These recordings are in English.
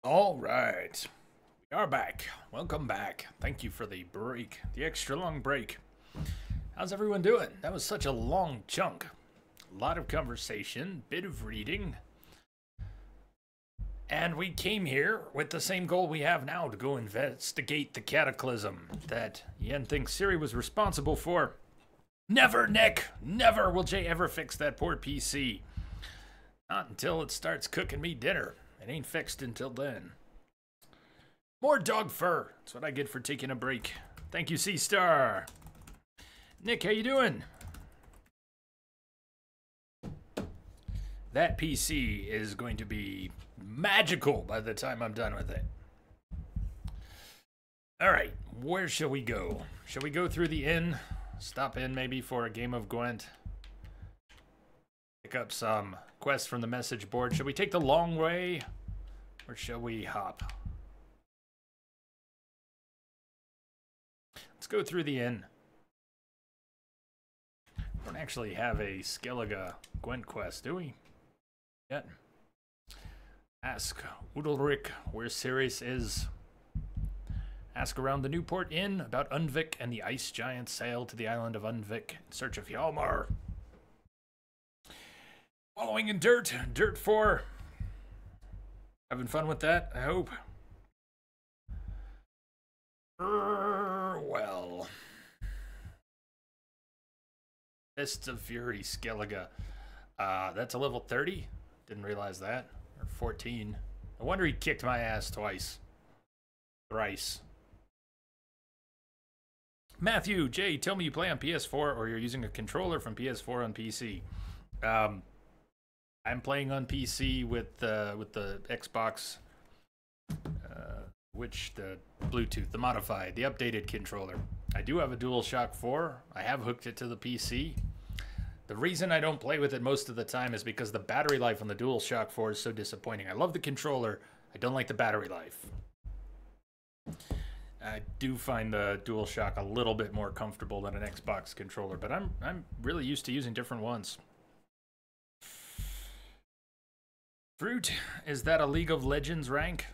All right. We are back. Welcome back. Thank you for the break, the extra long break. How's everyone doing? That was such a long chunk. A lot of conversation, bit of reading. And we came here with the same goal we have now, to go investigate the cataclysm that Yen thinks Siri was responsible for. Never, Nick! Never will Jay ever fix that poor PC. Not until it starts cooking me dinner. It ain't fixed until then. More dog fur. That's what I get for taking a break. Thank you, C-Star. Nick, how you doing? That PC is going to be magical by the time I'm done with it. All right, where shall we go? Shall we go through the inn? Stop in maybe for a game of Gwent? Pick up some quests from the message board. Should we take the long way, or shall we hop? Let's go through the inn. We don't actually have a Skellige Gwent quest, do we? Yet. Ask Udalric where Sirius is. Ask around the Newport Inn about Unvik and the ice giant sail to the island of Unvik in search of Hjalmar. Following in Dirt 4. Having fun with that, I hope. Well. Fists of Fury, Skellige. That's a level 30. Didn't realize that. Or 14. No wonder he kicked my ass twice. Thrice. Matthew, Jay, tell me you play on PS4 or you're using a controller from PS4 on PC. I'm playing on PC with the Xbox, the Bluetooth, the modified, the updated controller. I do have a DualShock 4. I have hooked it to the PC. The reason I don't play with it most of the time is because the battery life on the DualShock 4 is so disappointing. I love the controller. I don't like the battery life. I do find the DualShock a little bit more comfortable than an Xbox controller, but I'm really used to using different ones. Fruit, is that a League of Legends rank?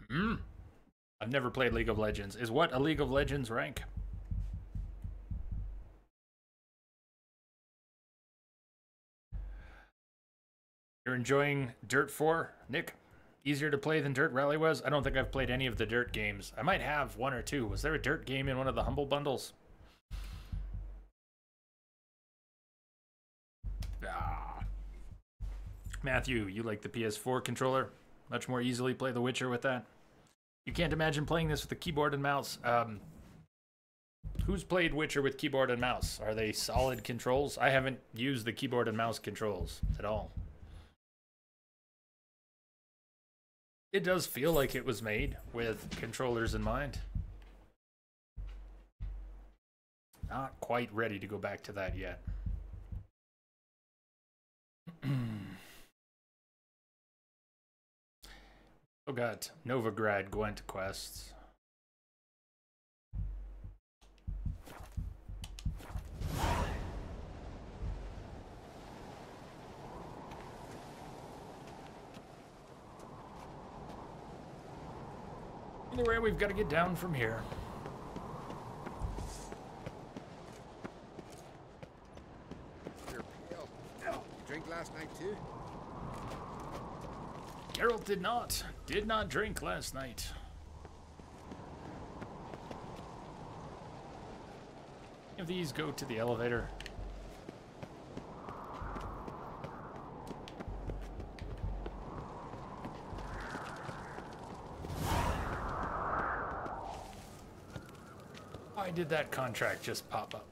I've never played League of Legends. Is what a League of Legends rank? You're enjoying Dirt 4, Nick? Easier to play than Dirt Rally was? I don't think I've played any of the Dirt games. I might have one or two. Was there a Dirt game in one of the Humble Bundles? Matthew, you like the PS4 controller? Much more easily play The Witcher with that? You can't imagine playing this with a keyboard and mouse. Who's played Witcher with keyboard and mouse? Are they solid controls? I haven't used the keyboard and mouse controls at all. It does feel like it was made with controllers in mind. Not quite ready to go back to that yet. Still got Novigrad Gwent quests. Anyway, we've got to get down from here. You're pale. You drink last night too? Geralt did not drink last night. Any of these go to the elevator? Why did that contract just pop up?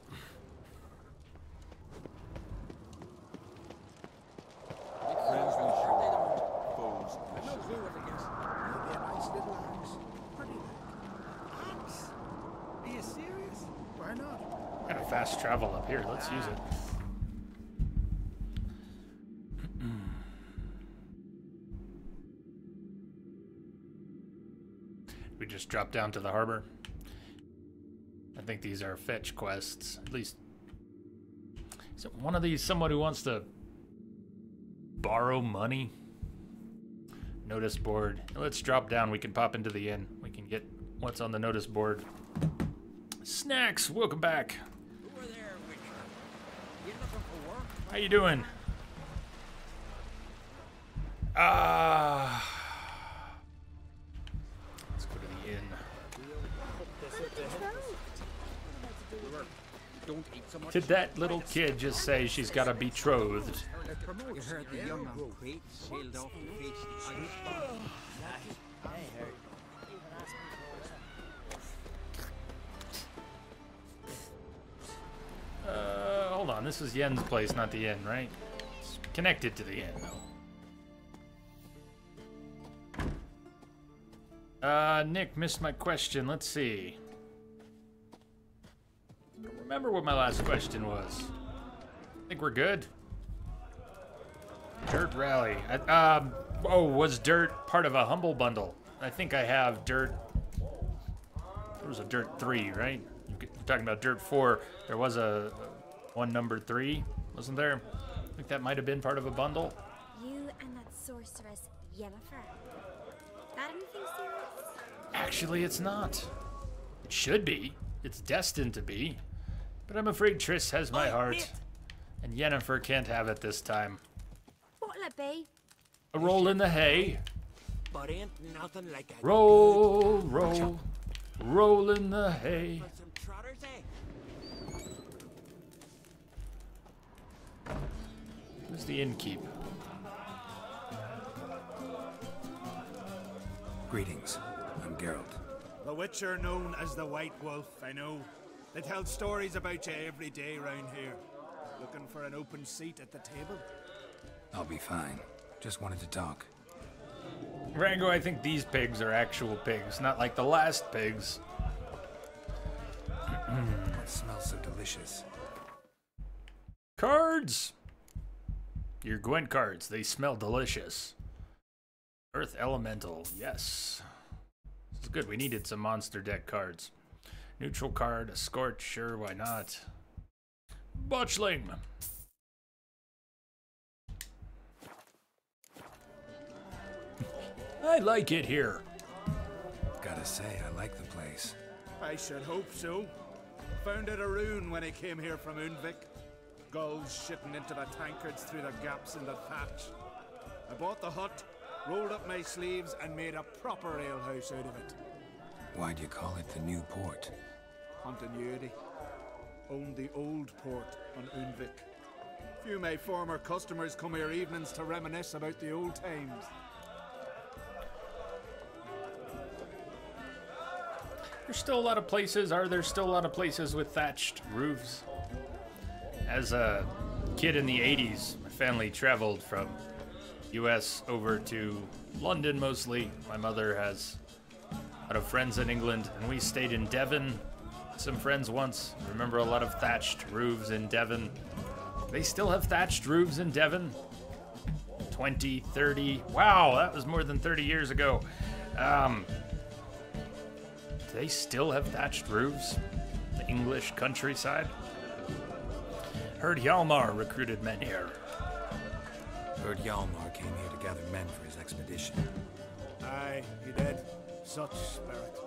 Fast travel up here. Let's use it. We just drop down to the harbor. I think these are fetch quests. At least. Is it one of these someone who wants to borrow money? Notice board. Let's drop down. We can pop into the inn. We can get what's on the notice board. Snacks, welcome back. Over there, Witcher. You looking for work? How you doing? Let's go to the inn. Don't eat so much. Did that little kid just say she's got a betrothed? You heard the young man Pete sailed off the beach. Hold on. This is Yen's place, not the inn, right? It's connected to the inn, though. Nick missed my question. Let's see. I don't remember what my last question was. I think we're good. Dirt rally. Oh, was dirt part of a humble bundle? I think I have dirt. There was a dirt 3, right? You're talking about dirt 4. There was a one number 3, wasn't there? I think that might have been part of a bundle. You and that sorceress, Yennefer. That anything serious? Actually, it's not. It should be. It's destined to be. But I'm afraid Triss has my heart. And Yennefer can't have it this time. What'll it be? A roll in the hay. But ain't nothing like a Roll, roll, roll in the hay. some trotters, eh? Who's the innkeep? Greetings. I'm Geralt. The Witcher known as the White Wolf, I know. They tell stories about you every day round here. Looking for an open seat at the table? I'll be fine. Just wanted to talk. Rango, I think these pigs are actual pigs, not like the last pigs. It smells so delicious. Cards! Your Gwent cards, they smell delicious. Earth Elemental, yes. This is good, we needed some monster deck cards. Neutral card, a Scorch, sure, why not? Botchling! I like it here. Gotta say, I like the place. I should hope so. Found it a rune when I came here from Undvik. Gulls shitting into the tankards through the gaps in the thatch. I bought the hut, rolled up my sleeves, and made a proper alehouse out of it. Why'd you call it the New Port? Continuity. Owned the old port on Undvik. Few of my former customers come here evenings to reminisce about the old times. There's still a lot of places, are there still a lot of places with thatched roofs? As a kid in the 80s, my family traveled from US over to London mostly. My mother has a lot of friends in England, and we stayed in Devon. Some friends once. Remember a lot of thatched roofs in Devon. They still have thatched roofs in Devon. 20, 30. Wow, that was more than 30 years ago. They still have thatched roofs? The English countryside? Heard Hjalmar recruited men here. Heard Hjalmar came here to gather men for his expedition. Aye, he did. Such spirit.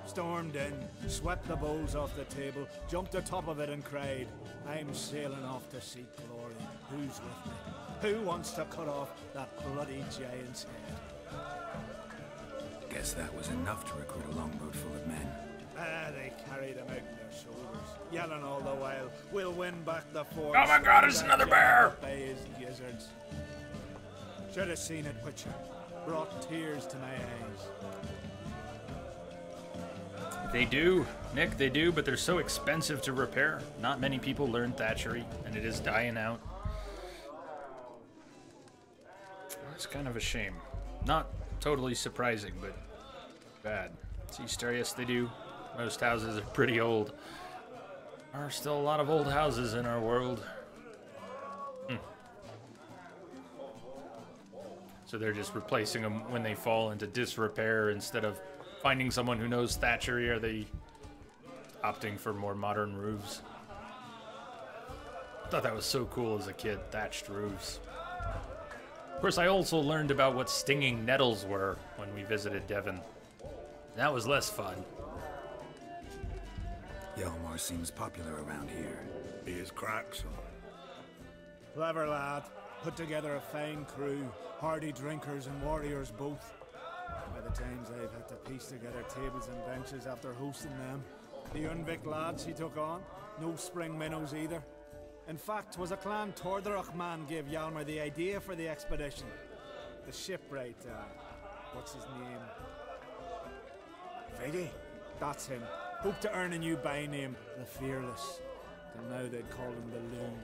Stormed in, swept the bowls off the table, jumped atop of it and cried, I'm sailing off to seek glory. Who's with me? Who wants to cut off that bloody giant's head? Guess that was enough to recruit a longboat full of men. They carried him out on their shoulders, yelling all the while, we'll win back the fort. Oh my God, it's another bear! By his gizzards. Should have seen it, Witcher. Brought tears to my eyes. They do, Nick, they do, but they're so expensive to repair. Not many people learn thatchery, and it is dying out. It's kind of a shame. Not totally surprising, but bad. See, Starius, they do. Most houses are pretty old. There are still a lot of old houses in our world. So they're just replacing them when they fall into disrepair instead of finding someone who knows thatchery. Are they opting for more modern roofs? I thought that was so cool as a kid, thatched roofs. Of course, I also learned about what stinging nettles were when we visited Devon. That was less fun. Hjalmar seems popular around here. He is crack, son. Clever lad. Put together a fine crew. Hardy drinkers and warriors both. By the times I've had to piece together tables and benches after hosting them. The Unvik lads he took on. No spring minnows either. In fact, 'twas a clan Tordarach man gave Hjalmar the idea for the expedition. The shipwright, what's his name? Freddy? That's him. Hoped to earn a new by-name, the Fearless. Till now they'd call him the Loon.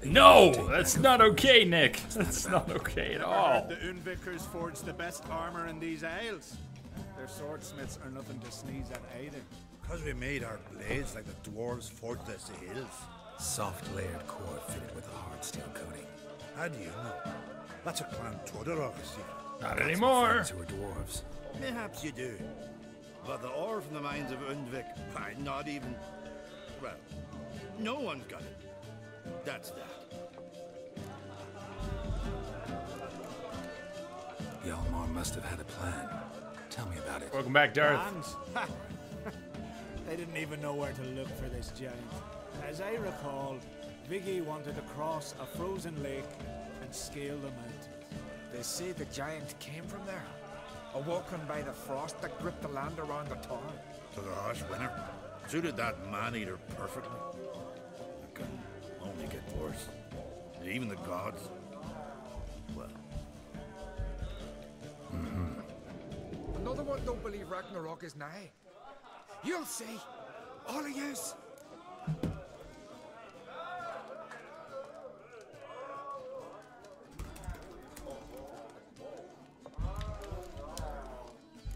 No, that's not okay, Nick. That's not okay at all. The Unvikers forged the best armor in these isles. Their swordsmiths are nothing to sneeze at either. Because we made our blades like the dwarves forged their seals. Soft layered core fitted with a hard steel coating. How do you know? That's a clan Tordorok, see. Not anymore. Friends who are dwarves. Perhaps you do. But the ore from the mines of Undvik, why, not even... Well, no one's got it. That's that. Hjalmar must have had a plan. Tell me about it. Welcome back, Darth. Plans? Ha! They didn't even know where to look for this giant. As I recall, Viggy wanted to cross a frozen lake and scale the mountain. They say the giant came from there. Awoken by the frost that gripped the land around the town. To the harsh winter. Suited that man-eater perfectly. It can only get worse. Even the gods. Well. Another one don't believe Ragnarok is nigh. You'll see. All of yous.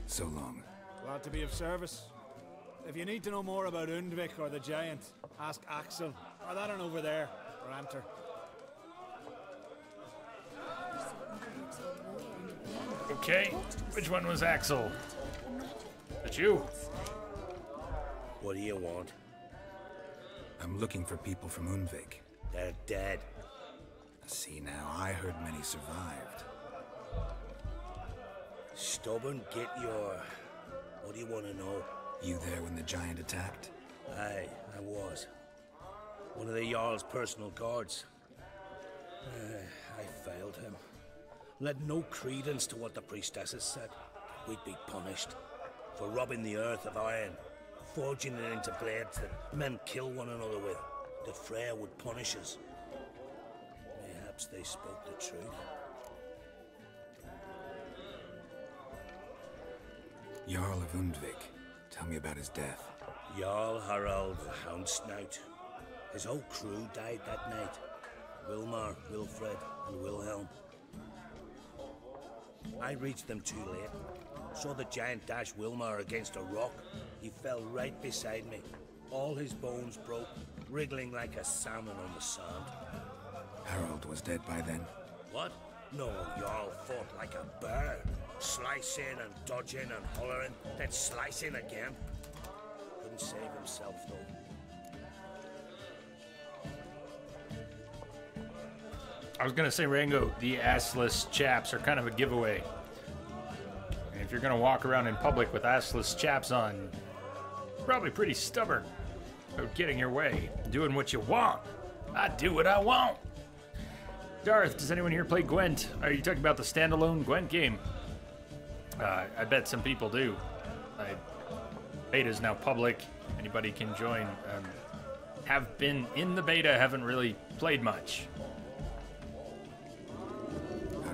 So long. Glad to be of service. If you need to know more about Undvik or the giant, ask Axel, or that one over there, or Anter. Okay, which one was Axel? That's you. What do you want? I'm looking for people from Undvik. They're dead. See now, I heard many survived. Stubborn, get your... What do you want to know? You there when the giant attacked? Aye, I was. One of the Jarl's personal guards. I failed him. Led no credence to what the priestesses said. We'd be punished for robbing the earth of iron, forging it into blades that men kill one another with. The Freyr would punish us. Perhaps they spoke the truth. Jarl of Undvik. Tell me about his death. Jarl Harald the Hound Snout. His whole crew died that night. Wilmar, Wilfred, and Wilhelm. I reached them too late. Saw the giant dash Wilmar against a rock. He fell right beside me. All his bones broke, wriggling like a salmon on the sand. Harold was dead by then. What? No, Jarl fought like a bear. Slicing and dodging and hollering, then slicing again. Couldn't save himself, though. I was gonna say, Rango, the assless chaps are kind of a giveaway. And if you're gonna walk around in public with assless chaps on, you're probably pretty stubborn about getting your way, doing what you want. I do what I want. Darth, does anyone here play Gwent? Are you talking about the standalone Gwent game? I bet some people do. Beta's now public. Anybody can join. Have been in the beta, haven't really played much.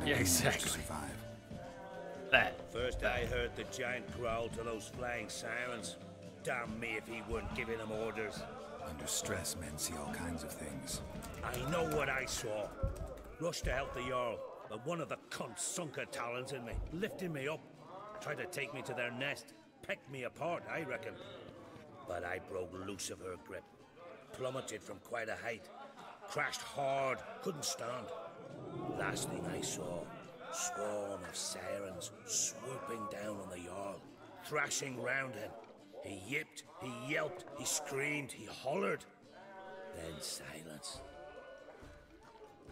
Yeah, exactly. That. First I heard the giant growl to those flying sirens. Damn me if he weren't giving them orders. Under stress, men see all kinds of things. I know what I saw. Rushed to help the Jarl, but one of the cunts sunk her talons in me, lifting me up. Tried to take me to their nest. Pecked me apart, I reckon. But I broke loose of her grip. Plummeted from quite a height. Crashed hard. Couldn't stand. Last thing I saw, swarm of sirens swooping down on the Jarl, thrashing round him. He yipped, he yelped, he screamed, he hollered. Then silence.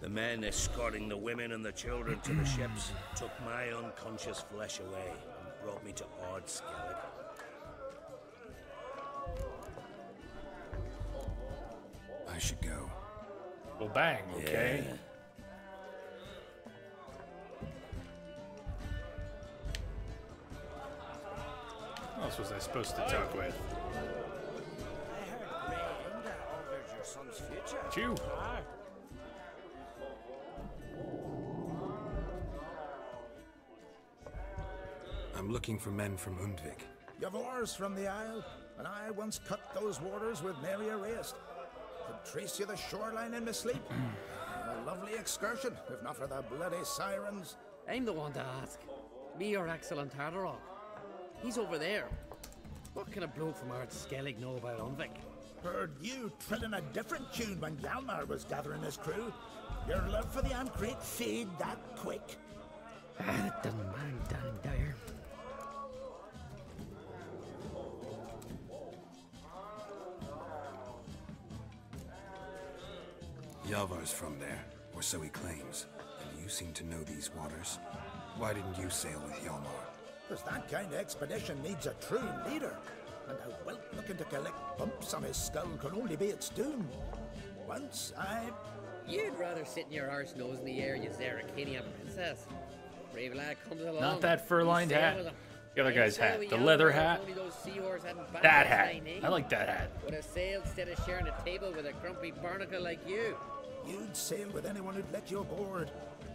The men escorting the women and the children to the ships took my unconscious flesh away and brought me to Ard Skellig. I should go. Well, bang, okay. Yeah. Who else was I supposed to talk with? I heard Grey Inga altered your son's future. Chew. I'm looking for men from Undvik. Yavors from the Isle, and I once cut those waters with nary a race. Could trace you the shoreline in my sleep. A lovely excursion, if not for the bloody sirens. I'm the one to ask. Me or Axel and Tardarok. He's over there. What can a bloke from Ard Skellig know about Undvik? Heard you trilling a different tune when Hjalmar was gathering his crew. Your love for the Ancrate fade that quick. It doesn't mind down there. Yavar's from there, or so he claims. And you seem to know these waters. Why didn't you sail with Hjalmar? Because that kind of expedition needs a true leader. And a whelp looking to collect bumps on his skull could only be its doom. Once I... You'd rather sit in your arse nose in the air, you Zaracanian princess. Brave lad comes along. Not that fur-lined you sail hat. with him. The other guy's You sail hat. with The Hjalmar leather if hat. only those seahorse hadn't battered That his hat. hind knee. I like that hat. Would have sailed instead of sharing a table with a grumpy barnacle like you. You'd sail with anyone who'd let you aboard.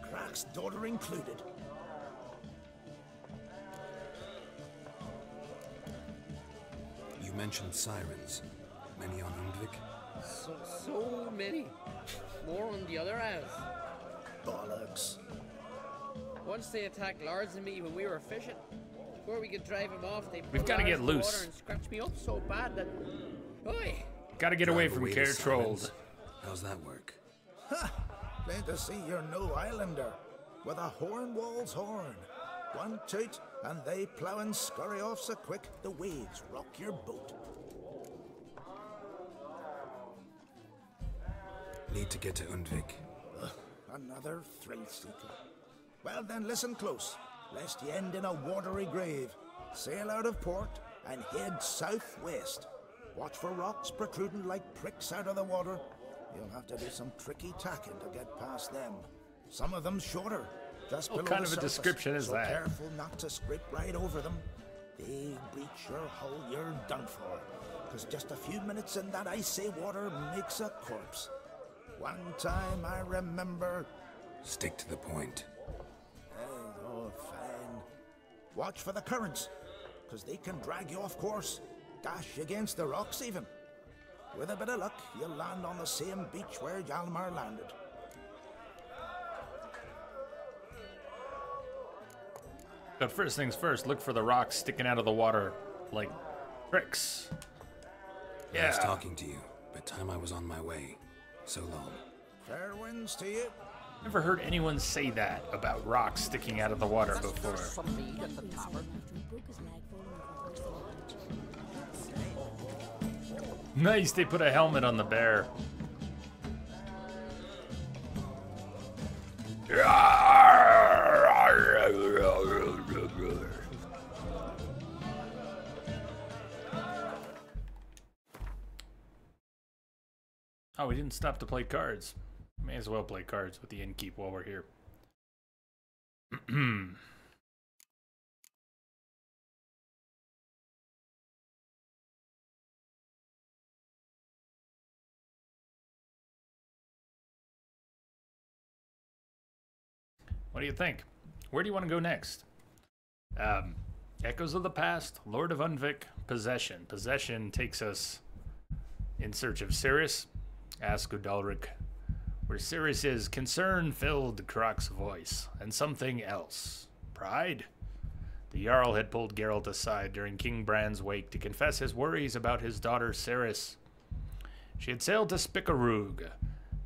Crack's daughter included. You mentioned sirens. Many on Undvik? So many. More on the other isles. Bollocks. Once they attacked Lords and me when we were fishing. Before we could drive them off, they We've gotta get got the loose. water and scratched me up so bad that... Oi! Gotta get away Drive from to Care sirens? Trolled. How's that work? Plain to see you're no islander. With a horn wall's horn. One toot, and they plough and scurry off so quick the waves rock your boat. Need to get to Undvik. Another thrill seeker. Well then, listen close, lest ye end in a watery grave. Sail out of port and head southwest. Watch for rocks protruding like pricks out of the water. You'll have to do some tricky tacking to get past them. Some of them shorter, just What below kind the of a surface, description is so that? careful not to scrape right over them. They breach your hull, you're done for. Because just a few minutes in that icy water makes a corpse. One time I remember... Stick to the point. Oh, fine. Watch for the currents, because they can drag you off course, dash against the rocks even. With a bit of luck, you'll land on the same beach where Hjalmar landed. But first things first, look for the rocks sticking out of the water like pricks. Nice talking to you, but time I was on my way. So long. Fair winds to you. Never heard anyone say that about rocks sticking out of the water before. Nice, they put a helmet on the bear. Oh, we didn't stop to play cards. May as well play cards with the innkeep while we're here. What do you think? Where do you want to go next? Echoes of the Past, Lord of Undvik, Possession. Possession takes us in search of Cirrus. Ask Udalric where Cirrus is. Concern filled Croc's voice. And something else. Pride? The Jarl had pulled Geralt aside during King Bran's wake to confess his worries about his daughter Cirrus. She had sailed to Spikarug,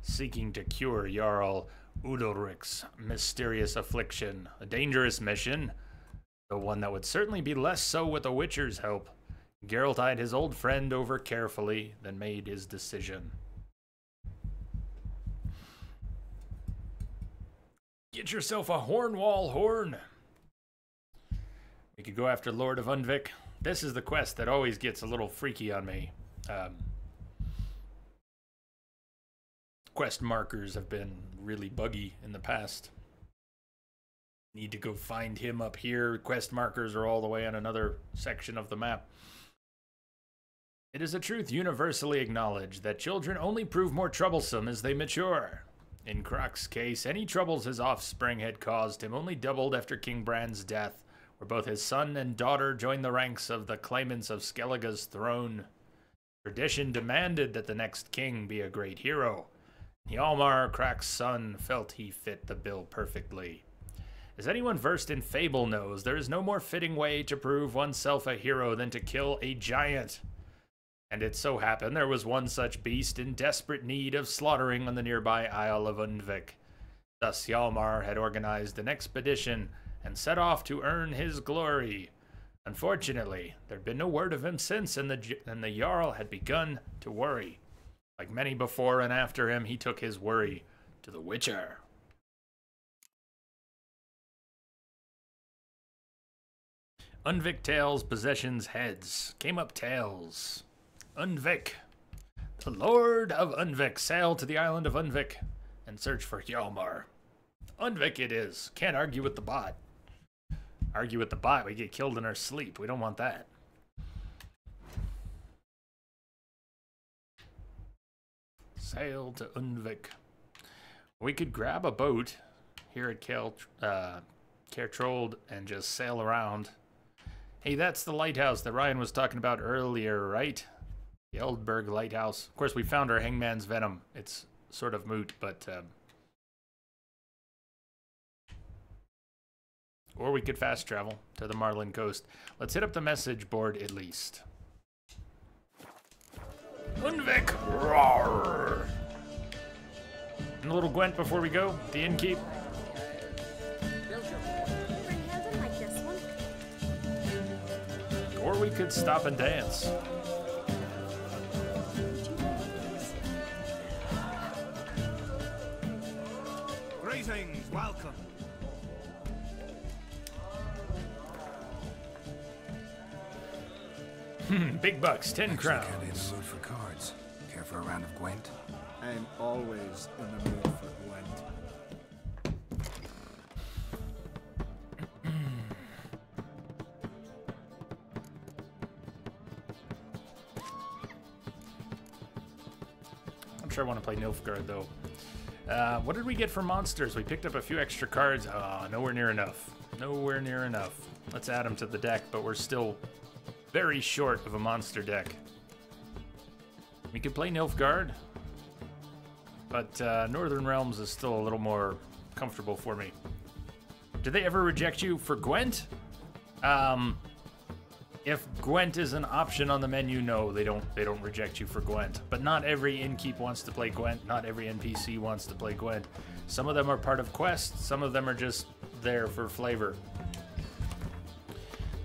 seeking to cure Jarl Udalric's mysterious affliction. A dangerous mission, though one that would certainly be less so with the Witcher's help. Geralt eyed his old friend over carefully, then made his decision. Get yourself a Hornwall horn. We could go after Lord of Undvik. This is the quest that always gets a little freaky on me. Quest markers have been really buggy in the past. Need to go find him up here. Quest markers are all the way on another section of the map. It is a truth universally acknowledged that children only prove more troublesome as they mature. In Croc's case, any troubles his offspring had caused him only doubled after King Bran's death, where both his son and daughter joined the ranks of the claimants of Skellige's throne. Tradition demanded that the next king be a great hero. Hjalmar, Croc's son, felt he fit the bill perfectly. As anyone versed in fable knows, there is no more fitting way to prove oneself a hero than to kill a giant. And it so happened there was one such beast in desperate need of slaughtering on the nearby Isle of Undvik. Thus Hjalmar had organized an expedition and set off to earn his glory. Unfortunately, there'd been no word of him since, and the Jarl had begun to worry. Like many before and after him, he took his worry to the Witcher. Undvik Tales, possessions, heads. Came up tails. Undvik. The Lord of Undvik sailed to the island of Undvik and searched for Hjalmar. Undvik it is. Can't argue with the bot. Argue with the bot, we get killed in our sleep. We don't want that. Sail to Undvik. We could grab a boat here at Kertrold and just sail around. Hey, that's the lighthouse that Ryan was talking about earlier, right? The Eldberg Lighthouse. Of course, we found our Hangman's Venom. It's sort of moot, but... or we could fast travel to the Marlin Coast. Let's hit up the message board at least. Undvik! Roar! And a little Gwent before we go. The innkeep. Like this one. Or we could stop and dance. Greetings, welcome. Big bucks, 10 crowns. Kinda in the mood for cards. Care for a round of Gwent? I'm always in the mood for Gwent. I'm sure I want to play Nilfgaard, though. What did we get for monsters? We picked up a few extra cards. Nowhere near enough. Nowhere near enough. Let's add them to the deck, but we're still very short of a monster deck. We could play Nilfgaard, but Northern Realms is still a little more comfortable for me. Did they ever reject you for Gwent? If Gwent is an option on the menu, no, they don't reject you for Gwent. But not every innkeep wants to play Gwent. Not every NPC wants to play Gwent. Some of them are part of quests. Some of them are just there for flavor.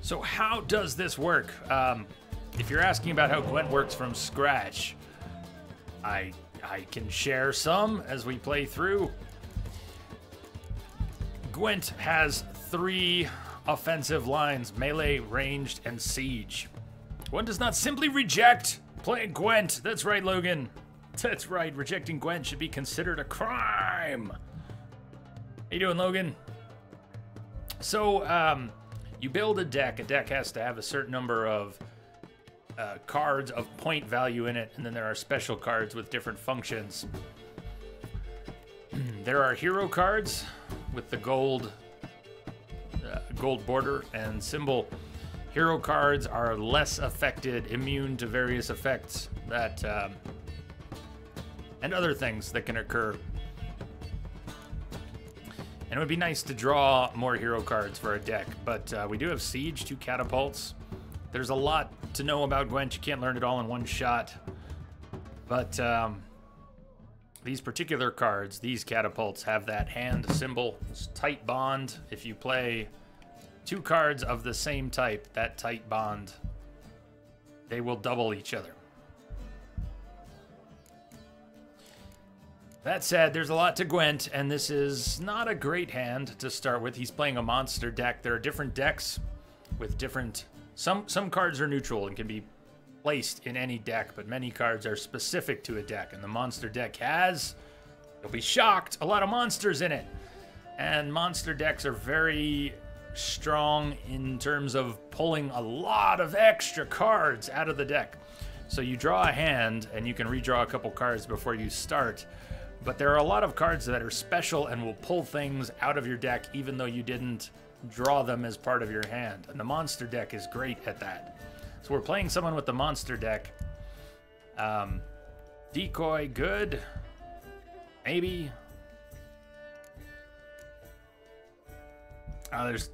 So how does this work? If you're asking about how Gwent works from scratch, I can share some as we play through. Gwent has 3 offensive lines: melee, ranged, and siege. One does not simply reject playing Gwent. That's right, Logan. That's right, rejecting Gwent should be considered a crime. How you doing, Logan? So, you build a deck. A deck has to have a certain number of cards of point value in it, and then there are special cards with different functions. There are hero cards with the gold border and symbol. Hero cards are less affected, immune to various effects that and other things that can occur. And it would be nice to draw more hero cards for a deck, but we do have Siege, 2 catapults. There's a lot to know about Gwent. You can't learn it all in one shot. But these particular cards, these catapults, have that hand symbol, tight bond. If you play 2 cards of the same type, that tight bond, they will double each other. That said, there's a lot to Gwent, and this is not a great hand to start with. He's playing a monster deck. There are different decks with different... Some cards are neutral and can be placed in any deck, but many cards are specific to a deck, and the monster deck has, you'll be shocked, a lot of monsters in it. And monster decks are very strong in terms of pulling a lot of extra cards out of the deck. So you draw a hand, and you can redraw a couple cards before you start, but there are a lot of cards that are special and will pull things out of your deck even though you didn't draw them as part of your hand, and the monster deck is great at that. So we're playing someone with the monster deck. Decoy, good. Maybe. There's,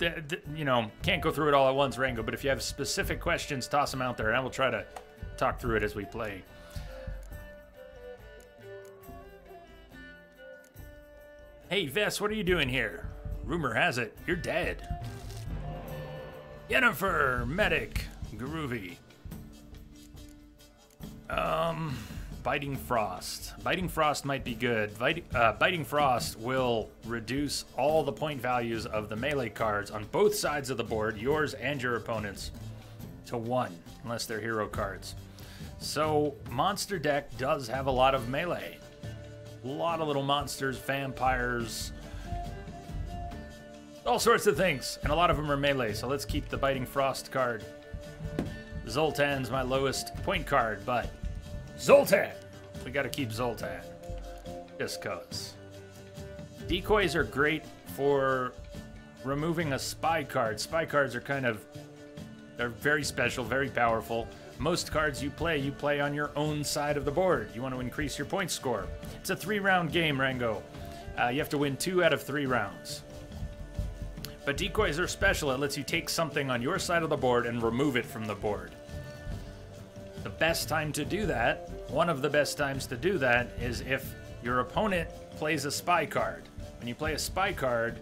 you know, can't go through it all at once, Rango, but if you have specific questions, toss them out there, and I will try to talk through it as we play. Hey, Vess, what are you doing here? Rumor has it, you're dead. Yennefer, medic. Groovy. Biting Frost. Biting Frost might be good. Biting Frost will reduce all the point values of the melee cards on both sides of the board, yours and your opponent's, to 1, unless they're hero cards. So, monster deck does have a lot of melee. A lot of little monsters, vampires, all sorts of things, and a lot of them are melee, so let's keep the Biting Frost card. Zoltan's my lowest point card, but Zoltan! We gotta keep Zoltan. Just cause. Decoys are great for removing a spy card. Spy cards are they're very special, very powerful. Most cards you play on your own side of the board. You want to increase your point score. It's a 3-round game, Rango. You have to win 2 out of 3 rounds. But decoys are special. It lets you take something on your side of the board and remove it from the board. The best time to do that, one of the best times to do that, is if your opponent plays a spy card. When you play a spy card,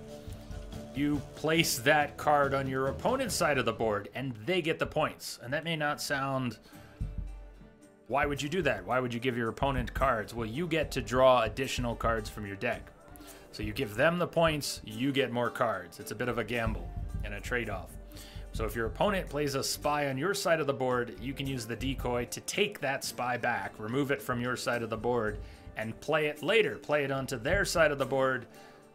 you place that card on your opponent's side of the board, and they get the points. And that may not sound... Why would you do that? Why would you give your opponent cards? Well, you get to draw additional cards from your deck. So you give them the points, you get more cards. It's a bit of a gamble and a trade-off. So if your opponent plays a spy on your side of the board, you can use the decoy to take that spy back, remove it from your side of the board, and play it later. Play it onto their side of the board,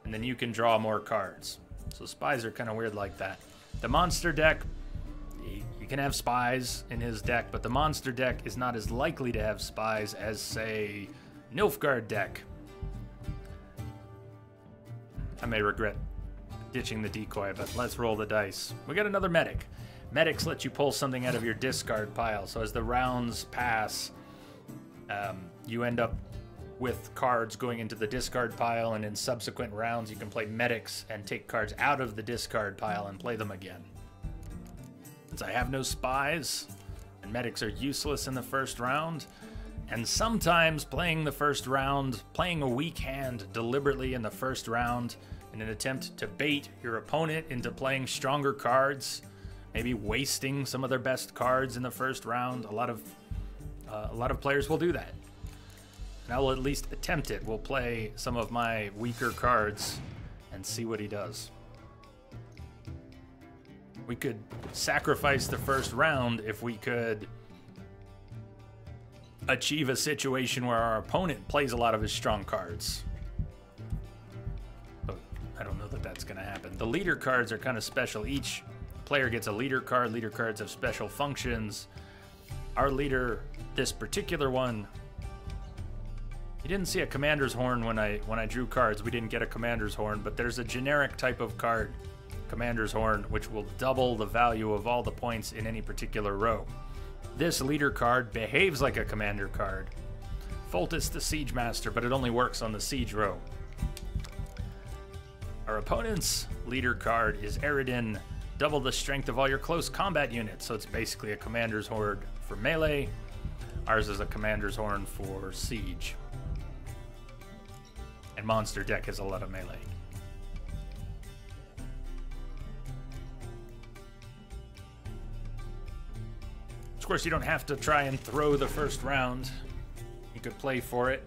and then you can draw more cards. So spies are kind of weird like that. The monster deck, you can have spies in his deck, but the monster deck is not as likely to have spies as, say, Nilfgaard deck. I may regret ditching the decoy, but let's roll the dice. We got another medic. Medics let you pull something out of your discard pile, so as the rounds pass, you end up with cards going into the discard pile, and in subsequent rounds you can play medics and take cards out of the discard pile and play them again. Since I have no spies, and medics are useless in the first round, and sometimes playing the first round, playing a weak hand deliberately in the first round in an attempt to bait your opponent into playing stronger cards, maybe wasting some of their best cards in the first round. A lot of players will do that. And I will at least attempt it. We'll play some of my weaker cards and see what he does. We could sacrifice the first round if we could achieve a situation where our opponent plays a lot of his strong cards. But I don't know that that's going to happen. The leader cards are kind of special. Each player gets a leader card. Leader cards have special functions. Our leader, this particular one, you didn't see a commander's horn when I drew cards. We didn't get a commander's horn, but there's a generic type of card, commander's horn, which will double the value of all the points in any particular row. This leader card behaves like a commander card. Foltest the Siege Master, but it only works on the siege row. Our opponent's leader card is Eredin, double the strength of all your close combat units. So it's basically a commander's horn for melee. Ours is a commander's horn for siege. And monster deck has a lot of melee. Of course, you don't have to try and throw the first round. You could play for it.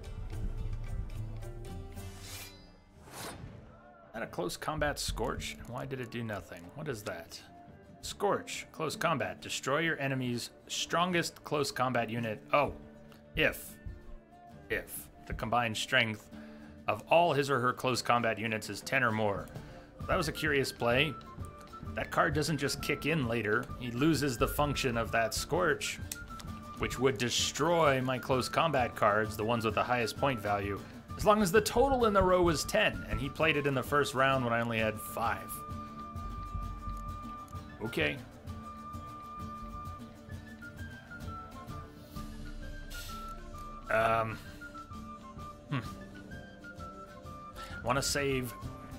Not a close combat Scorch. And why did it do nothing? What is that? Scorch, close combat. Destroy your enemy's strongest close combat unit. Oh, if the combined strength of all his or her close combat units is 10 or more. That was a curious play. That card doesn't just kick in later. He loses the function of that Scorch, which would destroy my close combat cards, the ones with the highest point value, as long as the total in the row was 10, and he played it in the first round when I only had 5. Okay. Want to save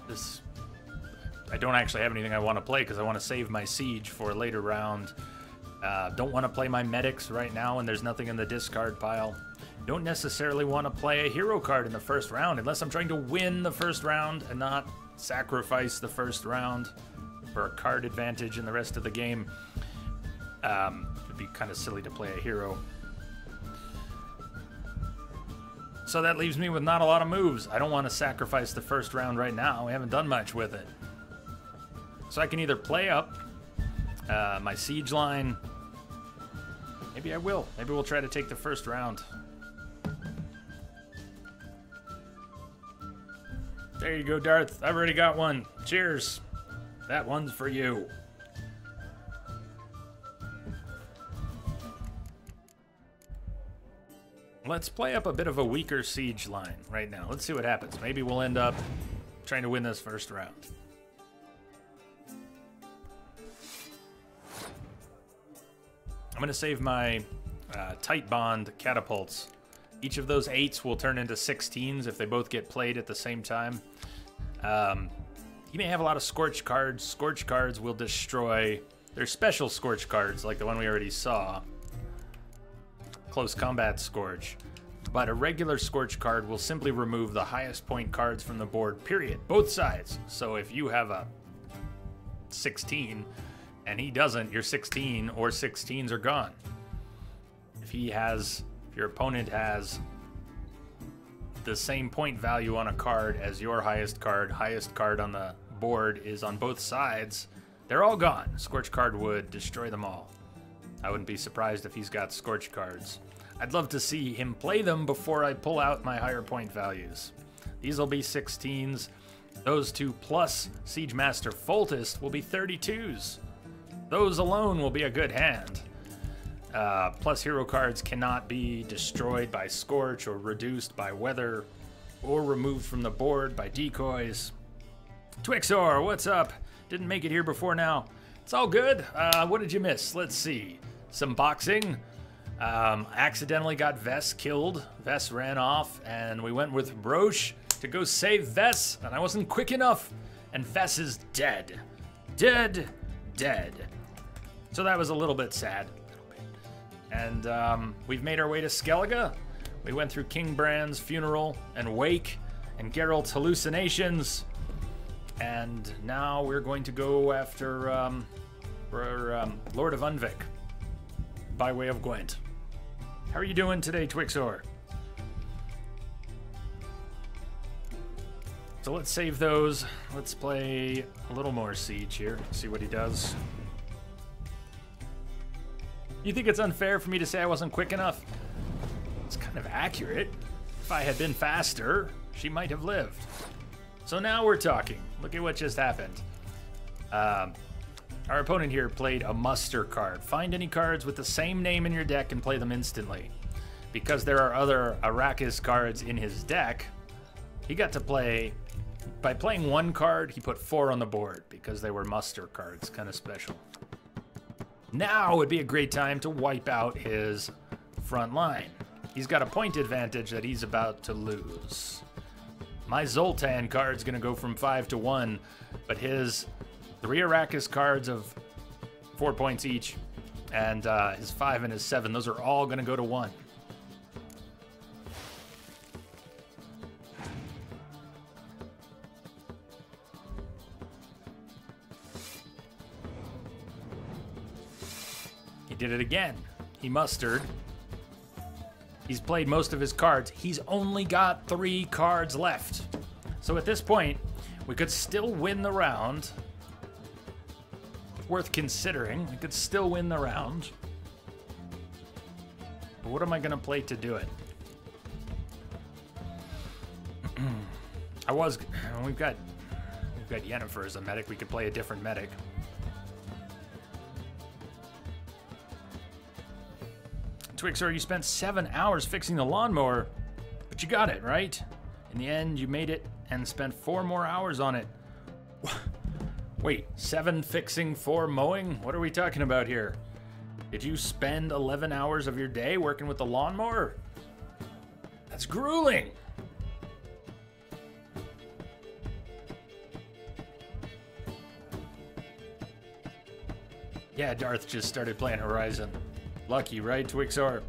this. I don't actually have anything I want to play because I want to save my siege for a later round. Don't want to play my medics right now, and there's nothing in the discard pile. Don't necessarily want to play a hero card in the first round unless I'm trying to win the first round and not sacrifice the first round for a card advantage in the rest of the game. It'd be kind of silly to play a hero. So that leaves me with not a lot of moves. I don't want to sacrifice the first round right now. We haven't done much with it. So I can either play up my siege line. Maybe I will. Maybe we'll try to take the first round. There you go, Darth. I've already got one. Cheers. That one's for you. Let's play up a bit of a weaker siege line right now. Let's see what happens. Maybe we'll end up trying to win this first round. I'm going to save my tight bond catapults. Each of those 8s will turn into 16s if they both get played at the same time. You may have a lot of Scorch cards. Scorch cards will destroy... They're special Scorch cards, like the one we already saw. Close combat Scorch. But a regular Scorch card will simply remove the highest point cards from the board, period. Both sides. So if you have a 16 and he doesn't, your 16 or 16s are gone. If your opponent has the same point value on a card as your highest card on the board is on both sides, they're all gone. Scorch card would destroy them all. I wouldn't be surprised if he's got Scorch cards. I'd love to see him play them before I pull out my higher point values. These will be 16s. Those two plus Siege Master Foltest will be 32s. Those alone will be a good hand. Plus hero cards cannot be destroyed by Scorch or reduced by weather or removed from the board by decoys. Twixor, what's up? Didn't make it here before now. It's all good. What did you miss? Let's see. Some boxing. Accidentally got Vess killed. Vess ran off, and we went with Broche to go save Vess, and I wasn't quick enough, and Vess is dead. Dead. So that was a little bit sad. And we've made our way to Skellige. We went through King Bran's funeral and wake and Geralt's hallucinations. And now we're going to go after Lord of Unvik by way of Gwent. How are you doing today, Twixor? So let's save those. Let's play a little more Siege here. See what he does. You think it's unfair for me to say I wasn't quick enough? It's kind of accurate. If I had been faster, she might have lived. So now we're talking. Look at what just happened. Our opponent here played a muster card. Find any cards with the same name in your deck and play them instantly. Because there are other Arrakis cards in his deck, he got to play... By playing one card, he put 4 on the board because they were muster cards. Kind of special. Now would be a great time to wipe out his front line. He's got a point advantage that he's about to lose. My Zoltan card's going to go from 5 to 1, but his 3 Arrakis cards of 4 points each, and his 5 and his 7, those are all going to go to 1. did it again. He mustered. He's played most of his cards. He's only got 3 cards left. So at this point, we could still win the round. Worth considering. We could still win the round. But what am I going to play to do it? We've got Yennefer as a medic. We could play a different medic. Twixor, you spent 7 hours fixing the lawnmower, but you got it, right? In the end, you made it and spent 4 more hours on it. Wait, 7 fixing, 4 mowing? What are we talking about here? Did you spend 11 hours of your day working with the lawnmower? That's grueling. Yeah, Darth just started playing Horizon. Lucky, right, Twixor?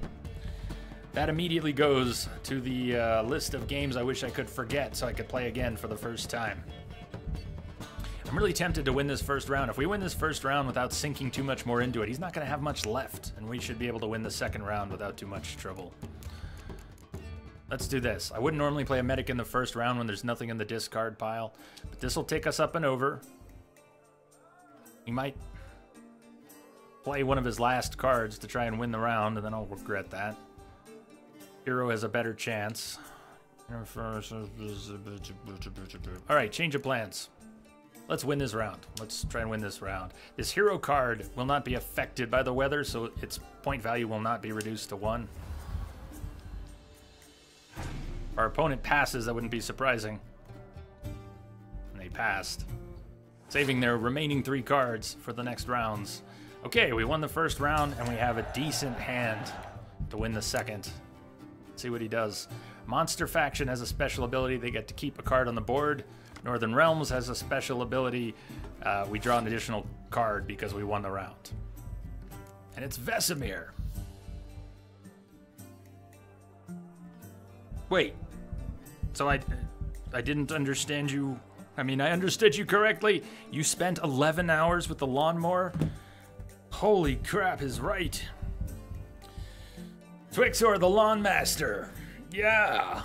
That immediately goes to the list of games I wish I could forget so I could play again for the first time. I'm really tempted to win this first round. If we win this first round without sinking too much more into it, he's not going to have much left, and we should be able to win the second round without too much trouble. Let's do this. I wouldn't normally play a medic in the first round when there's nothing in the discard pile, but this will take us up and over. He might play one of his last cards to try and win the round, and then I'll regret that. Hero has a better chance. Alright, change of plans. Let's win this round. Let's try and win this round. This hero card will not be affected by the weather, so its point value will not be reduced to 1. Our opponent passes, that wouldn't be surprising. And they passed, saving their remaining 3 cards for the next rounds. Okay, we won the first round, and we have a decent hand to win the second. Let's see what he does. Monster Faction has a special ability. They get to keep a card on the board. Northern Realms has a special ability. We draw an additional card because we won the round. And it's Vesemir. Wait. So I didn't understand you. I mean, I understood you correctly. You spent 11 hours with the lawnmower? Holy crap is right. Twixor the Lawn Master. Yeah.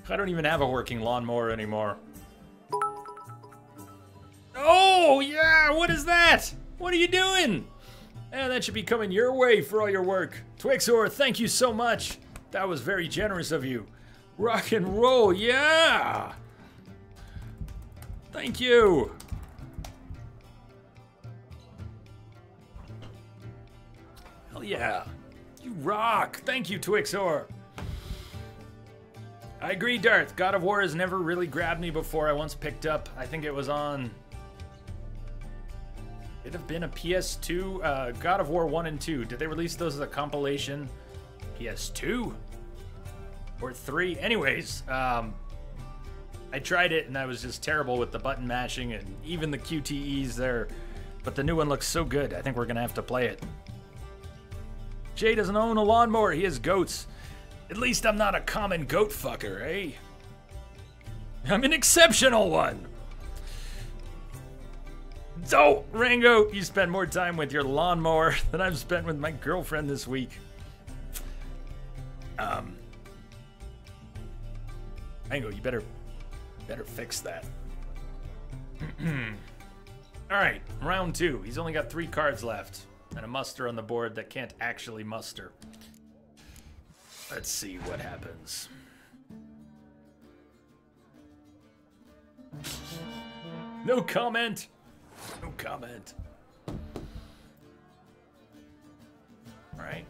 I don't even have a working lawnmower anymore. Oh, yeah, what is that? What are you doing? And that should be coming your way for all your work. Twixor, thank you so much. That was very generous of you. Rock and roll, yeah. Thank you. Hell yeah. You rock. Thank you, Twixor. I agree, Darth. God of War has never really grabbed me before. I once picked up, I think it was on... It'd have been a PS2, God of War 1 and 2. Did they release those as a compilation? PS2? Or 3? Anyways, I tried it and I was just terrible with the button mashing and even the QTEs there. But the new one looks so good, I think we're gonna have to play it. Jay doesn't own a lawnmower, he has goats. At least I'm not a common goat fucker, eh? I'm an exceptional one! So, Rango, you spend more time with your lawnmower than I've spent with my girlfriend this week. Rango, you better fix that. Alright, round 2. He's only got 3 cards left. And a muster on the board that can't actually muster. Let's see what happens. No comment. No comment. All right.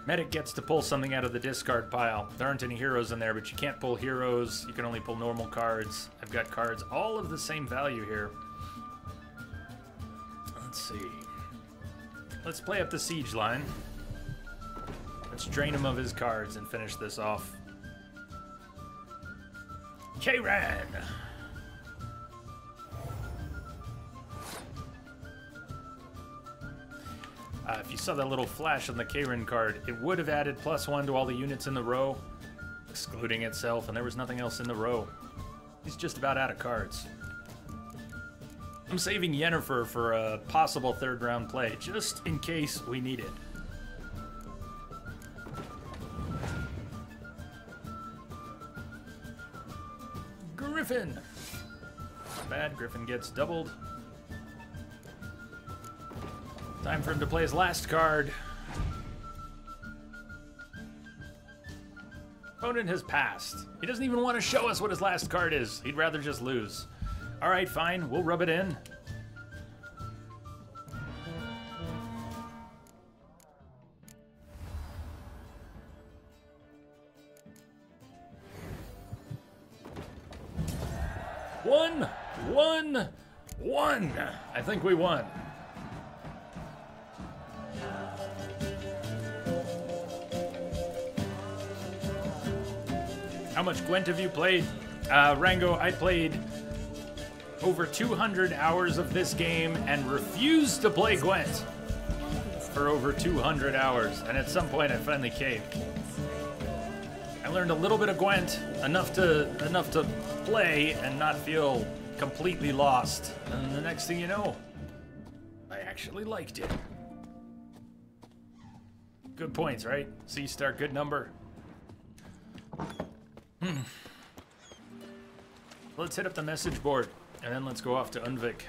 Medic gets to pull something out of the discard pile. There aren't any heroes in there, but you can't pull heroes. You can only pull normal cards. I've got cards all of the same value here. Let's see. Let's play up the siege line. Let's drain him of his cards and finish this off. K-Ran! If you saw that little flash on the K-Ran card, it would have added +1 to all the units in the row. excluding itself, and there was nothing else in the row. He's just about out of cards. I'm saving Yennefer for a possible third round play, just in case we need it. Griffin! Not bad, Griffin gets doubled. Time for him to play his last card. Opponent has passed. He doesn't even want to show us what his last card is. He'd rather just lose. Alright, fine. We'll rub it in. One! I think we won. How much Gwent have you played? Rango, I played over 200 hours of this game and refused to play Gwent for over 200 hours, and at some point I finally caved. I learned a little bit of Gwent, enough to play and not feel completely lost, and the next thing you know, I actually liked it. Good points, right? C-star, good number. Let's hit up the message board, and then let's go off to Unvik.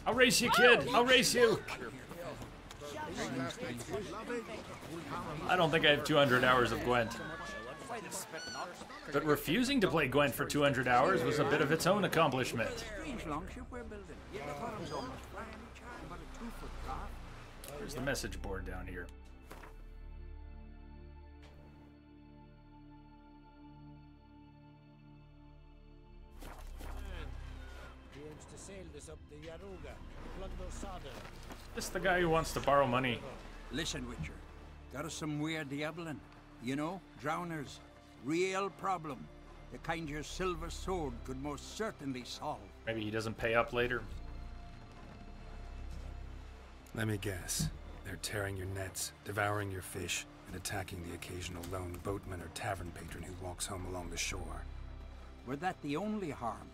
I'll race you, kid! I'll race you! I don't think I have 200 hours of Gwent. But refusing to play Gwent for 200 hours was a bit of its own accomplishment. There's the message board down here. This is the guy who wants to borrow money. Listen, Witcher. Got us some weird diabling. You know, drowners. Real problem. The kind your silver sword could most certainly solve. Maybe he doesn't pay up later. Let me guess. They're tearing your nets, devouring your fish, and attacking the occasional lone boatman or tavern patron who walks home along the shore. Were that the only harm?